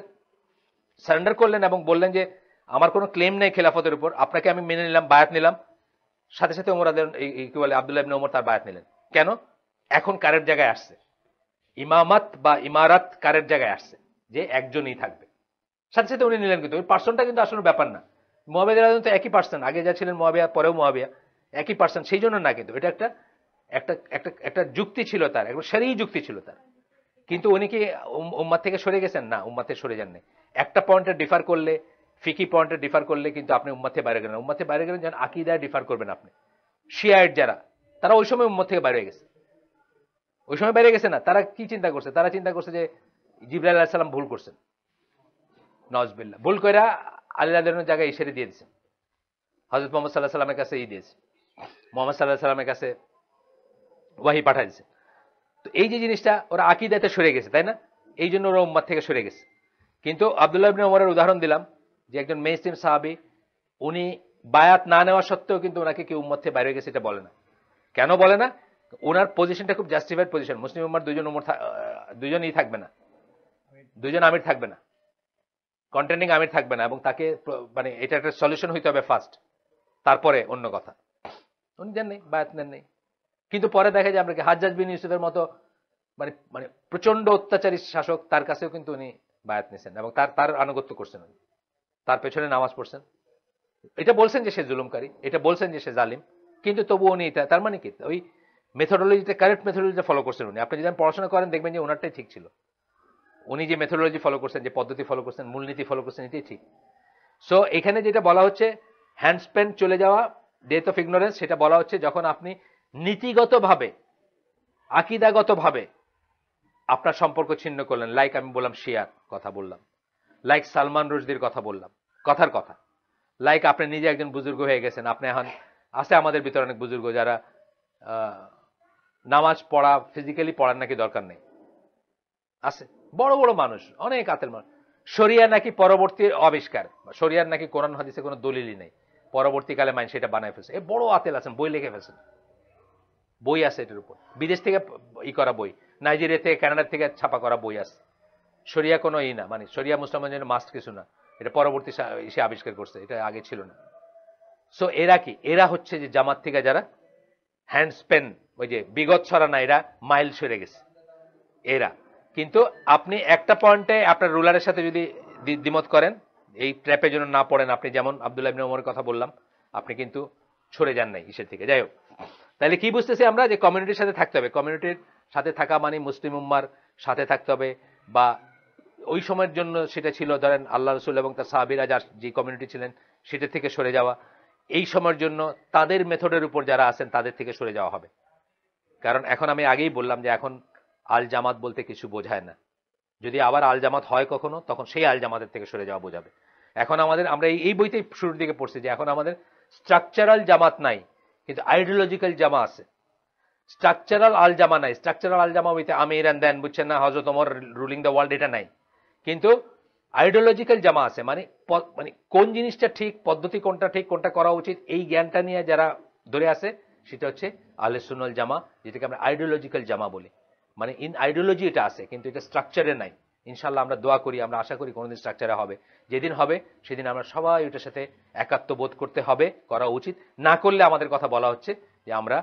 সারেন্ডার করলেন এবং বললেন যে আমার কোনো ক্লেম নেই খেলাফতের উপর, আপনাকে আমি মেনে নিলাম, বায়াত নিলাম, সাথে সাথে ওমর কি বলে আব্দুল্লাহ ইবনে ওমর তার বায়াত নিলেন। কেন? এখন কারের জায়গায় আসছে, ইমামাত বা ইমারাত কারের জায়গায় আসছে, যে একজনই থাকবে, সাথে সাথে উনি নিলেন। কিন্তু ওই পার্সনটা কিন্তু আসলে ব্যাপার না, মুয়াবিয়া রাদিয়াল্লাহু আনহু তো একই পার্সন, আগে যা ছিলেন মুয়াবিয়া, পরেও মুয়াবিয়া, একই পার্সন, সেই জন্য না। কিন্তু এটা একটা একটা একটা একটা যুক্তি ছিল তার, একটা শরঈ যুক্তি ছিল তার। কিন্তু উনি কি উম্মাত থেকে সরে গেছেন? না, উম্মাত থেকে সরে যান নাই। একটা পয়েন্টে ডিফার করলে, ফিকি পয়েন্টে ডিফার করলে কিন্তু আপনি উম্মাত থেকে বাইরে গেলেন। উম্মাত থেকে বাইরে গেলেন, যেন আকীদায় ডিফার করবেন আপনি। শিয়াইট যারা, তারা ওই সময় উম্মত থেকে বাইরে হয়ে গেছে, ওই সময় বাইরে গেছে না। তারা কি চিন্তা করছে? তারা চিন্তা করছে যে জিবরাইল আলাইহিস সালাম ভুল করছেন, নাউজুবিল্লাহ, ভুল কইরা আলী রাদিয়াল্লাহু আনহুর জায়গায় ইশারা দিয়ে দিয়েছেন, হযরত মুহাম্মদ সাল্লাল্লাহু আলাইহি সাল্লামের কাছে দিয়েছে, মুহাম্মদ সাল্লাল্লাহু আলাইহি সাল্লামের কাছে ওয়াহী পাঠিয়ে দিয়েছে। তো এই যে জিনিসটা, ওরা আকীদাতে সরে গেছে, তাই না? এই জন্য ওরা উম্মাত থেকে সরে গেছে। কিন্তু আব্দুল্লাহ ইবনে ওমরের উদাহরণ দিলাম, যে একজন মেইনস্ট্রিম সাহাবী, উনি বায়াত না নেওয়া সত্ত্বেও কিন্তু ওনাকে কি উম্মত থেকে বাইরে গেছে এটা বলে না। কেন বলে না? ওনার পজিশনটা খুব জাস্টিফাইড পজিশন। মুসলিম উম্মার দুজনই থাকবে না, দুজন আমির থাকবে না, কন্টেন্ডিং আমির থাকবে না, এবং তাকে মানে এটা একটা সলিউশন হইতে হবে ফার্স্ট, তারপরে অন্য কথা। উনি দেন নেই, বায়াত নেন নেই। কিন্তু পরে দেখা যায় আমরা কি হাজ্জাজ বিন ইউসুফের মতো মানে মানে প্রচন্ড অত্যাচারী শাসক, তার কাছেও কিন্তু উনি বায়াত নিয়েছেন এবং তার আনুগত্য করছেন, উনি তার পেছনে নামাজ পড়ছেন। এটা বলছেন যে সে জুলুমকারী, এটা বলছেন যে সে জালিম, কিন্তু তবু উনি এটা, তার মানে কি ওই মেথোডোলজিতে, কারেক্ট মেথোডোলজিটা ফলো করছেন উনি। আপনি যদি পড়াশোনা করেন দেখবেন যে ওনারটাই ঠিক ছিল, উনি যে মেথোডোলজি ফলো করছেন, যে পদ্ধতি ফলো করছেন, মূলনীতি ফলো করছেন, এটাই ঠিক। সো এখানে যেটা বলা হচ্ছে হ্যান্ডস্পেন চলে যাওয়া, ডেথ অফ ইগনোরেন্স, সেটা বলা হচ্ছে যখন আপনি নীতিগতভাবে, আকিদাগতভাবে আপনার সম্পর্ক ছিন্ন করলেন। লাইক আমি বললাম শিয়ার কথা বললাম, লাইক সালমান রুশদির কথা বললাম, কথার কথা। লাইক আপনি নিজে একজন বুজুর্গ হয়ে গেছেন, আপনি এখন আছে আমাদের ভিতরে অনেক বুজুর্গ যারা নামাজ পড়া, ফিজিক্যালি পড়ার নাকি দরকার নেই, আছে বড় বড় মানুষ, অনেক আতেল মানুষ। শরিয়া নাকি পরবর্তী আবিষ্কার, শরিয়ার নাকি কোরআন হাদিসে কোনো দলিলই নেই, পরবর্তীকালে মানুষ সেটা বানায় ফেলছে। এই বড় আতেল আছেন, বই লিখে ফেলছেন, বই আছে এটার উপর, বিদেশ থেকে করা বই, নাইজেরিয়া থেকে, কানাডা থেকে ছাপা করা বই আছে। শরিয়া কোনো না, মানে শরিয়া মুসলমানের জন্য মাস্ট কিছু না, এটা পরবর্তী এসে আবিষ্কার করছে, এটা আগে ছিল না। সো এরা কি, এরা হচ্ছে যে জামাত থেকে যারা হ্যান্ডস্পেন, ওই যে বিগত ছড়া না, এরা মাইল সরে গেছে এরা। কিন্তু আপনি একটা পয়েন্টে আপনার রুলারের সাথে যদি দ্বিমত করেন, এই ট্র্যাপে যেন না পড়েন, আপনি যেমন আব্দুল্লাহ ইবনে ওমরের কথা বললাম, আপনি কিন্তু সরে যান নাই ইসের থেকে। যাই হোক, তাহলে কি বুঝতেছি আমরা, যে কমিউনিটির সাথে থাকতে হবে। কমিউনিটির সাথে থাকা মানে মুসলিম উম্মার সাথে থাকতে হবে, বা ওই সময়ের জন্য সেটা ছিল ধরেন আল্লাহ রসুল এবং তার সাহাবীরা যার যে কমিউনিটি ছিলেন সেটা থেকে সরে যাওয়া। এই সময়ের জন্য তাদের মেথডের উপর যারা আছেন তাদের থেকে সরে যাওয়া হবে। কারণ এখন আমি আগেই বললাম যে এখন আল জামাত বলতে কিছু বোঝায় না। যদি আবার আল জামাত হয় কখনো, তখন সেই আল জামাতের থেকে সরে যাওয়া বোঝাবে। এখন আমাদের, আমরা এই বইতে শুরুর দিকে পড়ছি যে এখন আমাদের স্ট্রাকচারাল জামাত নাই, কিন্তু আইডিওলজিক্যাল জামা আছে। স্ট্রাকচারাল আল জামা নাই। স্ট্রাকচারাল আল জামা হইতে আমির এন্ড দেন, বুঝছেন না, হযরত ওমর রুলিং দ্য ওয়ার্ল্ড, এটা নাই। কিন্তু আইডিওলজিক্যাল জামা আছে, মানে মানে কোন জিনিসটা ঠিক, পদ্ধতি কোনটা ঠিক, কোনটা করা উচিত, এই জ্ঞানটা নিয়ে যারা ধরে আছে, সেটা হচ্ছে আহলে সুন্নাল জামা, যেটাকে আমরা আইডিওলজিক্যাল জামা বলি। মানে ইন আইডিওলজি এটা আছে, কিন্তু এটা স্ট্রাকচারে নাই। ইনশাল্লাহ আমরা দোয়া করি, আমরা আশা করি কোনোদিন স্ট্রাকচারে হবে। যেদিন হবে সেদিন আমরা সবাই ওটার সাথে একাত্মবোধ করতে হবে, করা উচিত। না করলে আমাদের কথা বলা হচ্ছে যে আমরা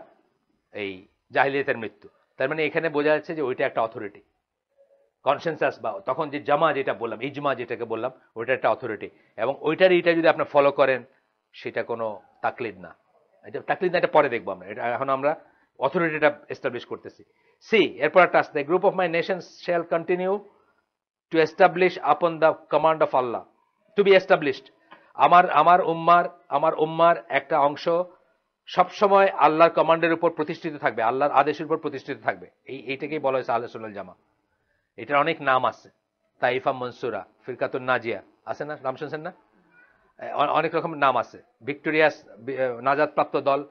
এই জাহিলিয়াতের মৃত্যু। তার মানে এখানে বোঝা যাচ্ছে যে ওইটা একটা অথরিটি, কনসেনসাস, বা তখন যে জামা যেটা বললাম, ইজমা যেটাকে বললাম, ওইটা একটা অথরিটি, এবং ওইটার এইটা যদি আপনি ফলো করেন সেটা কোনো তাকলিদ না। এটা তাকলিদ না, এটা পরে দেখবো আমরা, এটা এখন আমরা অথরিটিটা এস্টাবলিশ করতেছি। সি, এরপর একটা আসছে, group of my nations shall continue to establish upon the command of Allah, to be established. আমার উম্মার একটা অংশ সবসময় আল্লাহর কমান্ডের উপর প্রতিষ্ঠিত থাকবে, আল্লাহর আদেশের উপর প্রতিষ্ঠিত থাকবে। এইটাকেই বলা হয়েছে আহলে সুন্নাল জামা। এটার অনেক নাম আছে, তাইফা মনসুরা, ফিরকাতুন নাজিয়া, আছে না, নাম শুনছেন না? অনেক রকমের নাম আছে, ভিক্টোরিয়াস, নাজাতপ্রাপ্ত দল,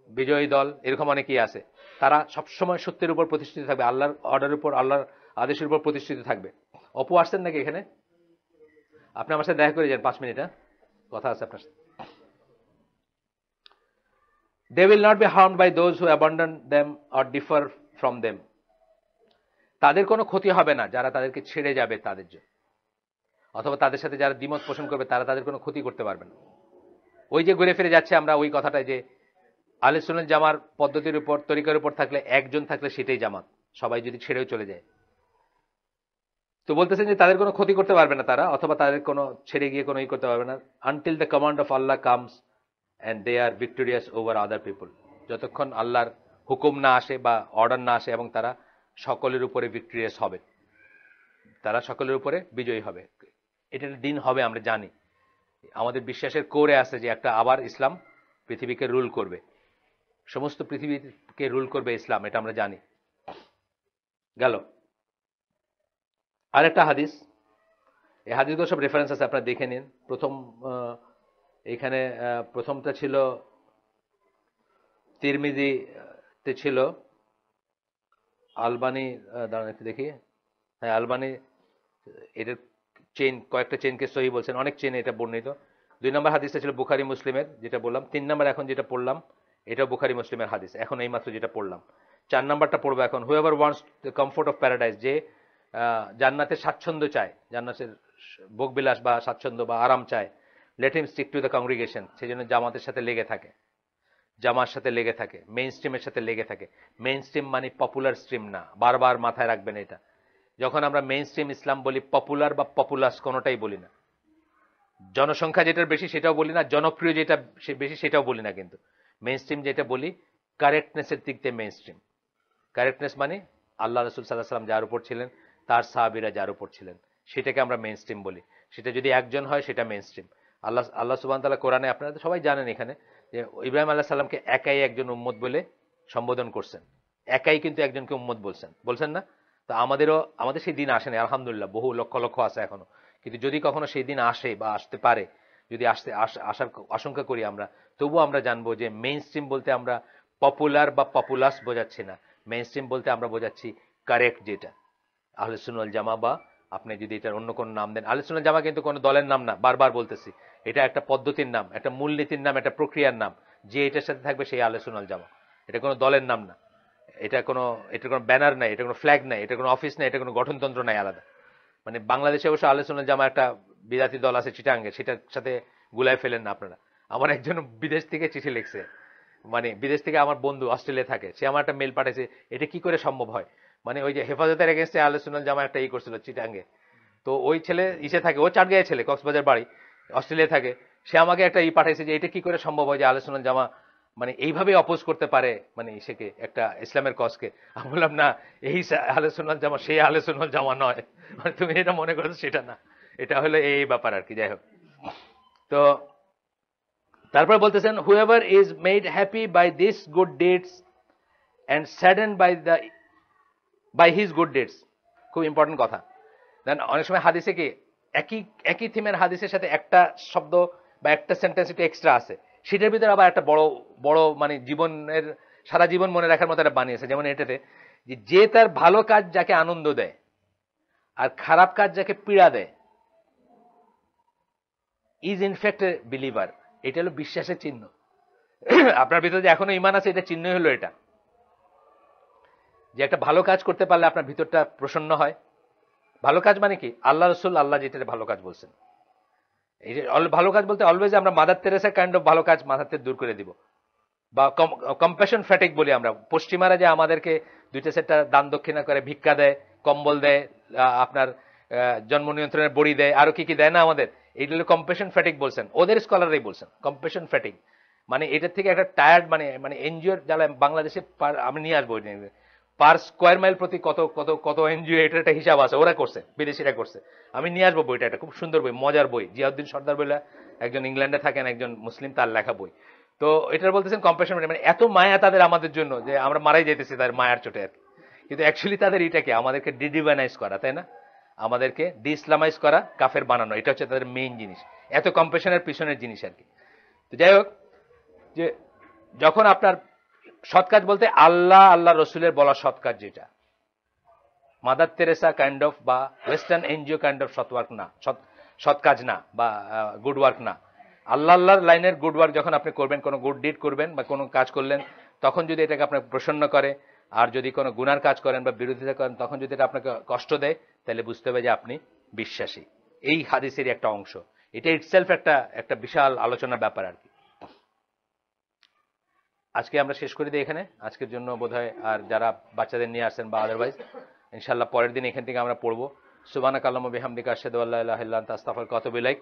বিজয়ী দল, এরকম অনেকেই আছে। তারা সবসময় সত্যের উপর প্রতিষ্ঠিত থাকবে, আল্লাহর অর্ডারের উপর, আল্লাহর আদেশের উপর প্রতিষ্ঠিত থাকবে। অপু আসছেন নাকি এখানে? আপনি আমার সাথে দেখা করে যান 5 মিনিট, কথা আছে আপনার সাথে। They will not be harmed by those who abandon them or differ from them. তাদের কোনো ক্ষতি হবে না যারা তাদেরকে ছেড়ে যাবে তাদের জন্য, অথবা তাদের সাথে যারা দ্বিমত পোষণ করবে তারা তাদের কোনো ক্ষতি করতে পারবে না। ওই যে ঘুরে ফিরে যাচ্ছে আমরা ওই কথাটাই, যে আহলে সুন্নাত জামার পদ্ধতির উপর, তরিকার উপর থাকলে, একজন থাকলে সেটাই জামাত, সবাই যদি ছেড়েও চলে যায়। তো বলতেছেন যে তাদের কোনো ক্ষতি করতে পারবে না তারা, অথবা তাদের কোনো ছেড়ে গিয়ে কোনো ই করতে পারবে না, until the command of Allah comes and they are victorious over other people. যতক্ষণ আল্লাহর হুকুম না আসে বা অর্ডার না আসে, এবং তারা সকলের উপরে ভিক্টোরিয়াস হবে, তারা সকলের উপরে বিজয়ী হবে। এটা দিন হবে, আমরা জানি, আমাদের বিশ্বাসের কোরে আছে যে একটা আবার ইসলাম পৃথিবীকে রুল করবে, সমস্ত পৃথিবীকে রুল করবে ইসলাম, এটা আমরা জানি। গেল আরেকটা হাদিস, এই হাদিসগুলো সব রেফারেন্স আছে, আপনারা দেখে নিন। এখানে প্রথমটা ছিল তিরমিজিতে ছিল, আলবানি, দাঁড়ান একটু দেখি, হ্যাঁ আলবানি এটার চেইন, কয়েকটা চেইনকে সহি বলছেন, অনেক চেইন এটা বর্ণিত। 2 নম্বর হাদিসটা ছিল বুখারী মুসলিমের, যেটা বললাম। 3 নম্বর এখন যেটা পড়লাম, এটা বুখারী মুসলিমের হাদিস। এখন এইমাত্র যেটা পড়লাম 4 নাম্বারটা পড়বো এখন। Whoever wants the comfort of paradise, যে জান্নাতের স্বাচ্ছন্দ্য চায়, জান্নাতের ভোগবিলাস বা স্বাচ্ছন্দ্য বা আরাম চায়, let him stick to the congregation, সেই জন্য জামাতের সাথে লেগে থাকে, জামার সাথে লেগে থাকে, মেইন স্ট্রিমের সাথে লেগে থাকে। মেইন স্ট্রিম মানে পপুলার স্ট্রিম না, বারবার মাথায় রাখবেন এটা। যখন আমরা মেইন স্ট্রিম ইসলাম বলি, পপুলার বা পপুলাস কোনোটাই বলি না। জনসংখ্যা যেটার বেশি সেটাও বলি না, জনপ্রিয় যেটা বেশি সেটাও বলি না। কিন্তু মেইন স্ট্রিম যেটা বলি, কারেক্টনেসের দিক দিয়ে মেইন স্ট্রিম। কারেক্টনেস মানে আল্লাহ রসুল সাল্লাহ সাল্লাম যার উপর ছিলেন, তার সাহাবীরা যার উপর ছিলেন, সেটাকে আমরা মেইন স্ট্রিম বলি। সেটা যদি একজন হয় সেটা মেইন স্ট্রিম। আল্লাহ সুবহানাহু ওয়া তাআলা কোরআনে, আপনারা তো সবাই জানেন এখানে, যে ইব্রাহিম আলাইহিস সালামকে একাই একজন উম্মত বলে সম্বোধন করছেন। একাই কিন্তু একজনকে উম্মত বলছেন না? তো আমাদের সেই দিন আসেনি আলহামদুলিল্লাহ, বহু লক্ষ লক্ষ আছে এখনো। কিন্তু যদি কখনো সেই দিন আসে বা আসতে পারে, যদি আসার আশঙ্কা করি আমরা, তবুও আমরা জানবো যে মেইন স্ট্রিম বলতে আমরা পপুলার বা পপুলাস বোঝাচ্ছি না। মেইন স্ট্রিম বলতে আমরা বোঝাচ্ছি কারেক্ট, যেটা আহলে সুন্নাহ ওয়াল জামা, বা আপনি যদি এটার অন্য কোনো নাম দেন। আহলে সুন্নাহ ওয়াল জামা কিন্তু কোনো দলের নাম না, বারবার বলতেছি। এটা একটা পদ্ধতির নাম, একটা মূলনীতির নাম, একটা প্রক্রিয়ার নাম। যে এটার সাথে থাকবে সেই আহলে সুন্নাহ ওয়াল জামা। এটা কোনো দলের নাম না, এটার কোনো ব্যানার নাই, এটা কোনো ফ্ল্যাগ নাই, এটা কোনো অফিস নাই, এটা কোনো গঠনতন্ত্র নাই আলাদা। মানে বাংলাদেশে অবশ্য আহলে সুন্নাহ ওয়াল জামা একটা বিরাতি দল আছে চিটাঙ্গে, সেটার সাথে গুলায় ফেলেন না আপনারা। আমার একজন বিদেশ থেকে চিঠি লিখছে, মানে বিদেশ থেকে আমার বন্ধু অস্ট্রেলিয়া থাকে, সে আমার একটা মেল পাঠাইছে, এটা কি করে সম্ভব হয়। মানে ওই যে হেফাজতের এগেনস্টে আহলে সুন্নাহ ওয়াল জামা একটা করছিল চিটাঙ্গে। তো ওই ছেলে ইসে থাকে, ও চাটগাঁয়ের ছেলে, কক্সবাজার বাড়ি, অস্ট্রেলিয়া থাকে। সে আমাকে একটা পাঠাইছে যে এটা কি করে সম্ভব হয় যে আহলে সুন্নাহ ওয়াল জামা মানে এইভাবে অপোজ করতে পারে, মানে ইসেকে, একটা ইসলামের কজকে। আমি বললাম না, এই আহলে সুন্নাহ ওয়াল জামা সেই আহলে সুন্নাহ ওয়াল জামা নয়, মানে তুমি এটা মনে করছো সেটা না। এটা হলো এই ব্যাপার আর কি। যাই হোক, তো তারপর বলতেছেন, whoever is made happy by this good deeds and sadden by his good deeds. খুব ইম্পর্টেন্ট কথা। দেন অনেক সময় হাদিসে কি একই একই থিমের হাদিসের সাথে একটা শব্দ বা একটা সেন্টেন্স একটু এক্সট্রা আছে, সেটার ভিতরে আবার একটা বড় বড় মানে জীবনের সারা জীবন মনে রাখার মতো একটা বানিয়েছে। যেমন এটাতে, যে তার ভালো কাজ যাকে আনন্দ দেয় আর খারাপ কাজ যাকে পীড়া দেয়, ইজ ইনফ্যাক্ট এ বিলিভার। এটা হলো বিশ্বাসের চিহ্ন। আপনার ভিতরে যে এখনো ইমান আছে, এটা চিহ্ন হলো এটা, যে একটা ভালো কাজ করতে পারলে আপনার ভিতরটা প্রসন্ন হয়। ভালো কাজ মানে কি? আল্লাহ রসুল আল্লাহ যেটা ভালো কাজ বলছেন, এই যে ভালো কাজ বলতে অলওয়েজ আমরা মাদার তেরেসা কাইন্ড অফ ভালো কাজ মাথার থেকে দূর করে দিব, বা কম্প্যাশন ফ্যাটিক বলি আমরা। পশ্চিমারা যে আমাদেরকে 2টা সেটটা দান দক্ষিণা করে, ভিক্ষা দেয়, কম্বল দেয়, আপনার জন্ম নিয়ন্ত্রণের বড়ি দেয়, আরো কি কি দেয় না আমাদের, এইগুলো কম্প্যাশন ফ্যাটিক বলছেন, ওদের স্কলাররাই বলছেন কম্প্যাশন ফ্যাটিক। মানে এটার থেকে একটা টায়ার্ড, মানে এনজিওর জ্বালা বাংলাদেশে আমি নিয়ে আসবো, পার স্কোয়ার মাইল প্রতি কত কত কত এনজিও, এটার একটা হিসাব আছে, ওরা করছে, বিদেশিরা করছে। আমি নিয়ে আসবো বইটা, একটা খুব সুন্দর বই, মজার বই, জিয়াউদ্দিন সর্দার বলে একজন ইংল্যান্ডে থাকেন, একজন মুসলিম, তার লেখা বই। তো এটার বলতেছেন কম্প্যাশন, মানে এত মায়া তাদের আমাদের জন্য যে আমরা মারাই যেতেছি তাদের মায়ার চোটে আর কি। কিন্তু অ্যাকচুয়ালি তাদের এটাকে আমাদেরকে ডিডিভানাইজ করা, তাই না? আমাদেরকে ডি ইসলামাইজ করা, কাফের বানানো, এটা হচ্ছে তাদের মেইন জিনিস। এত কম্প্যাশনের পিছনের জিনিস আর কি। তো যাই হোক, যে যখন আপনার সৎ কাজ বলতে আল্লাহ রসুলের বলা সৎ কাজ, যেটা মাদার তেরেসা কাইন্ড অফ বা ওয়েস্টার্ন এনজিও কাইন্ড অফ সৎওয়ার্ক না, সৎ কাজ না, বা গুড ওয়ার্ক না। আল্লাহর লাইনের গুড ওয়ার্ক যখন আপনি করবেন, কোনো গুড ডিড করবেন বা কোনো কাজ করলেন, তখন যদি এটাকে আপনাকে প্রসন্ন করে, আর যদি কোনো গুনার কাজ করেন বা বিরোধিতা করেন, তখন যদি এটা আপনাকে কষ্ট দেয়, তাহলে বুঝতে হবে যে আপনি বিশ্বাসী। এই হাদিসেরই একটা অংশ এটা, ইটসেলফ একটা বিশাল আলোচনার ব্যাপার আর কি। আজকে আমরা শেষ করে দিই এখানে, আজকের জন্য বোধহয়। আর যারা বাচ্চাদের নিয়ে আসেন বা আদারওয়াইজ, ইনশাআল্লাহ পরের দিন এখান থেকে আমরা পড়বো। সুবহানাকাল্লাহুম্মা বিহামদিকা আশহাদু আল্লা ইলাহা ইল্লা আনতা আস্তাগফিরুকা ওয়া আতুবু ইলাইক।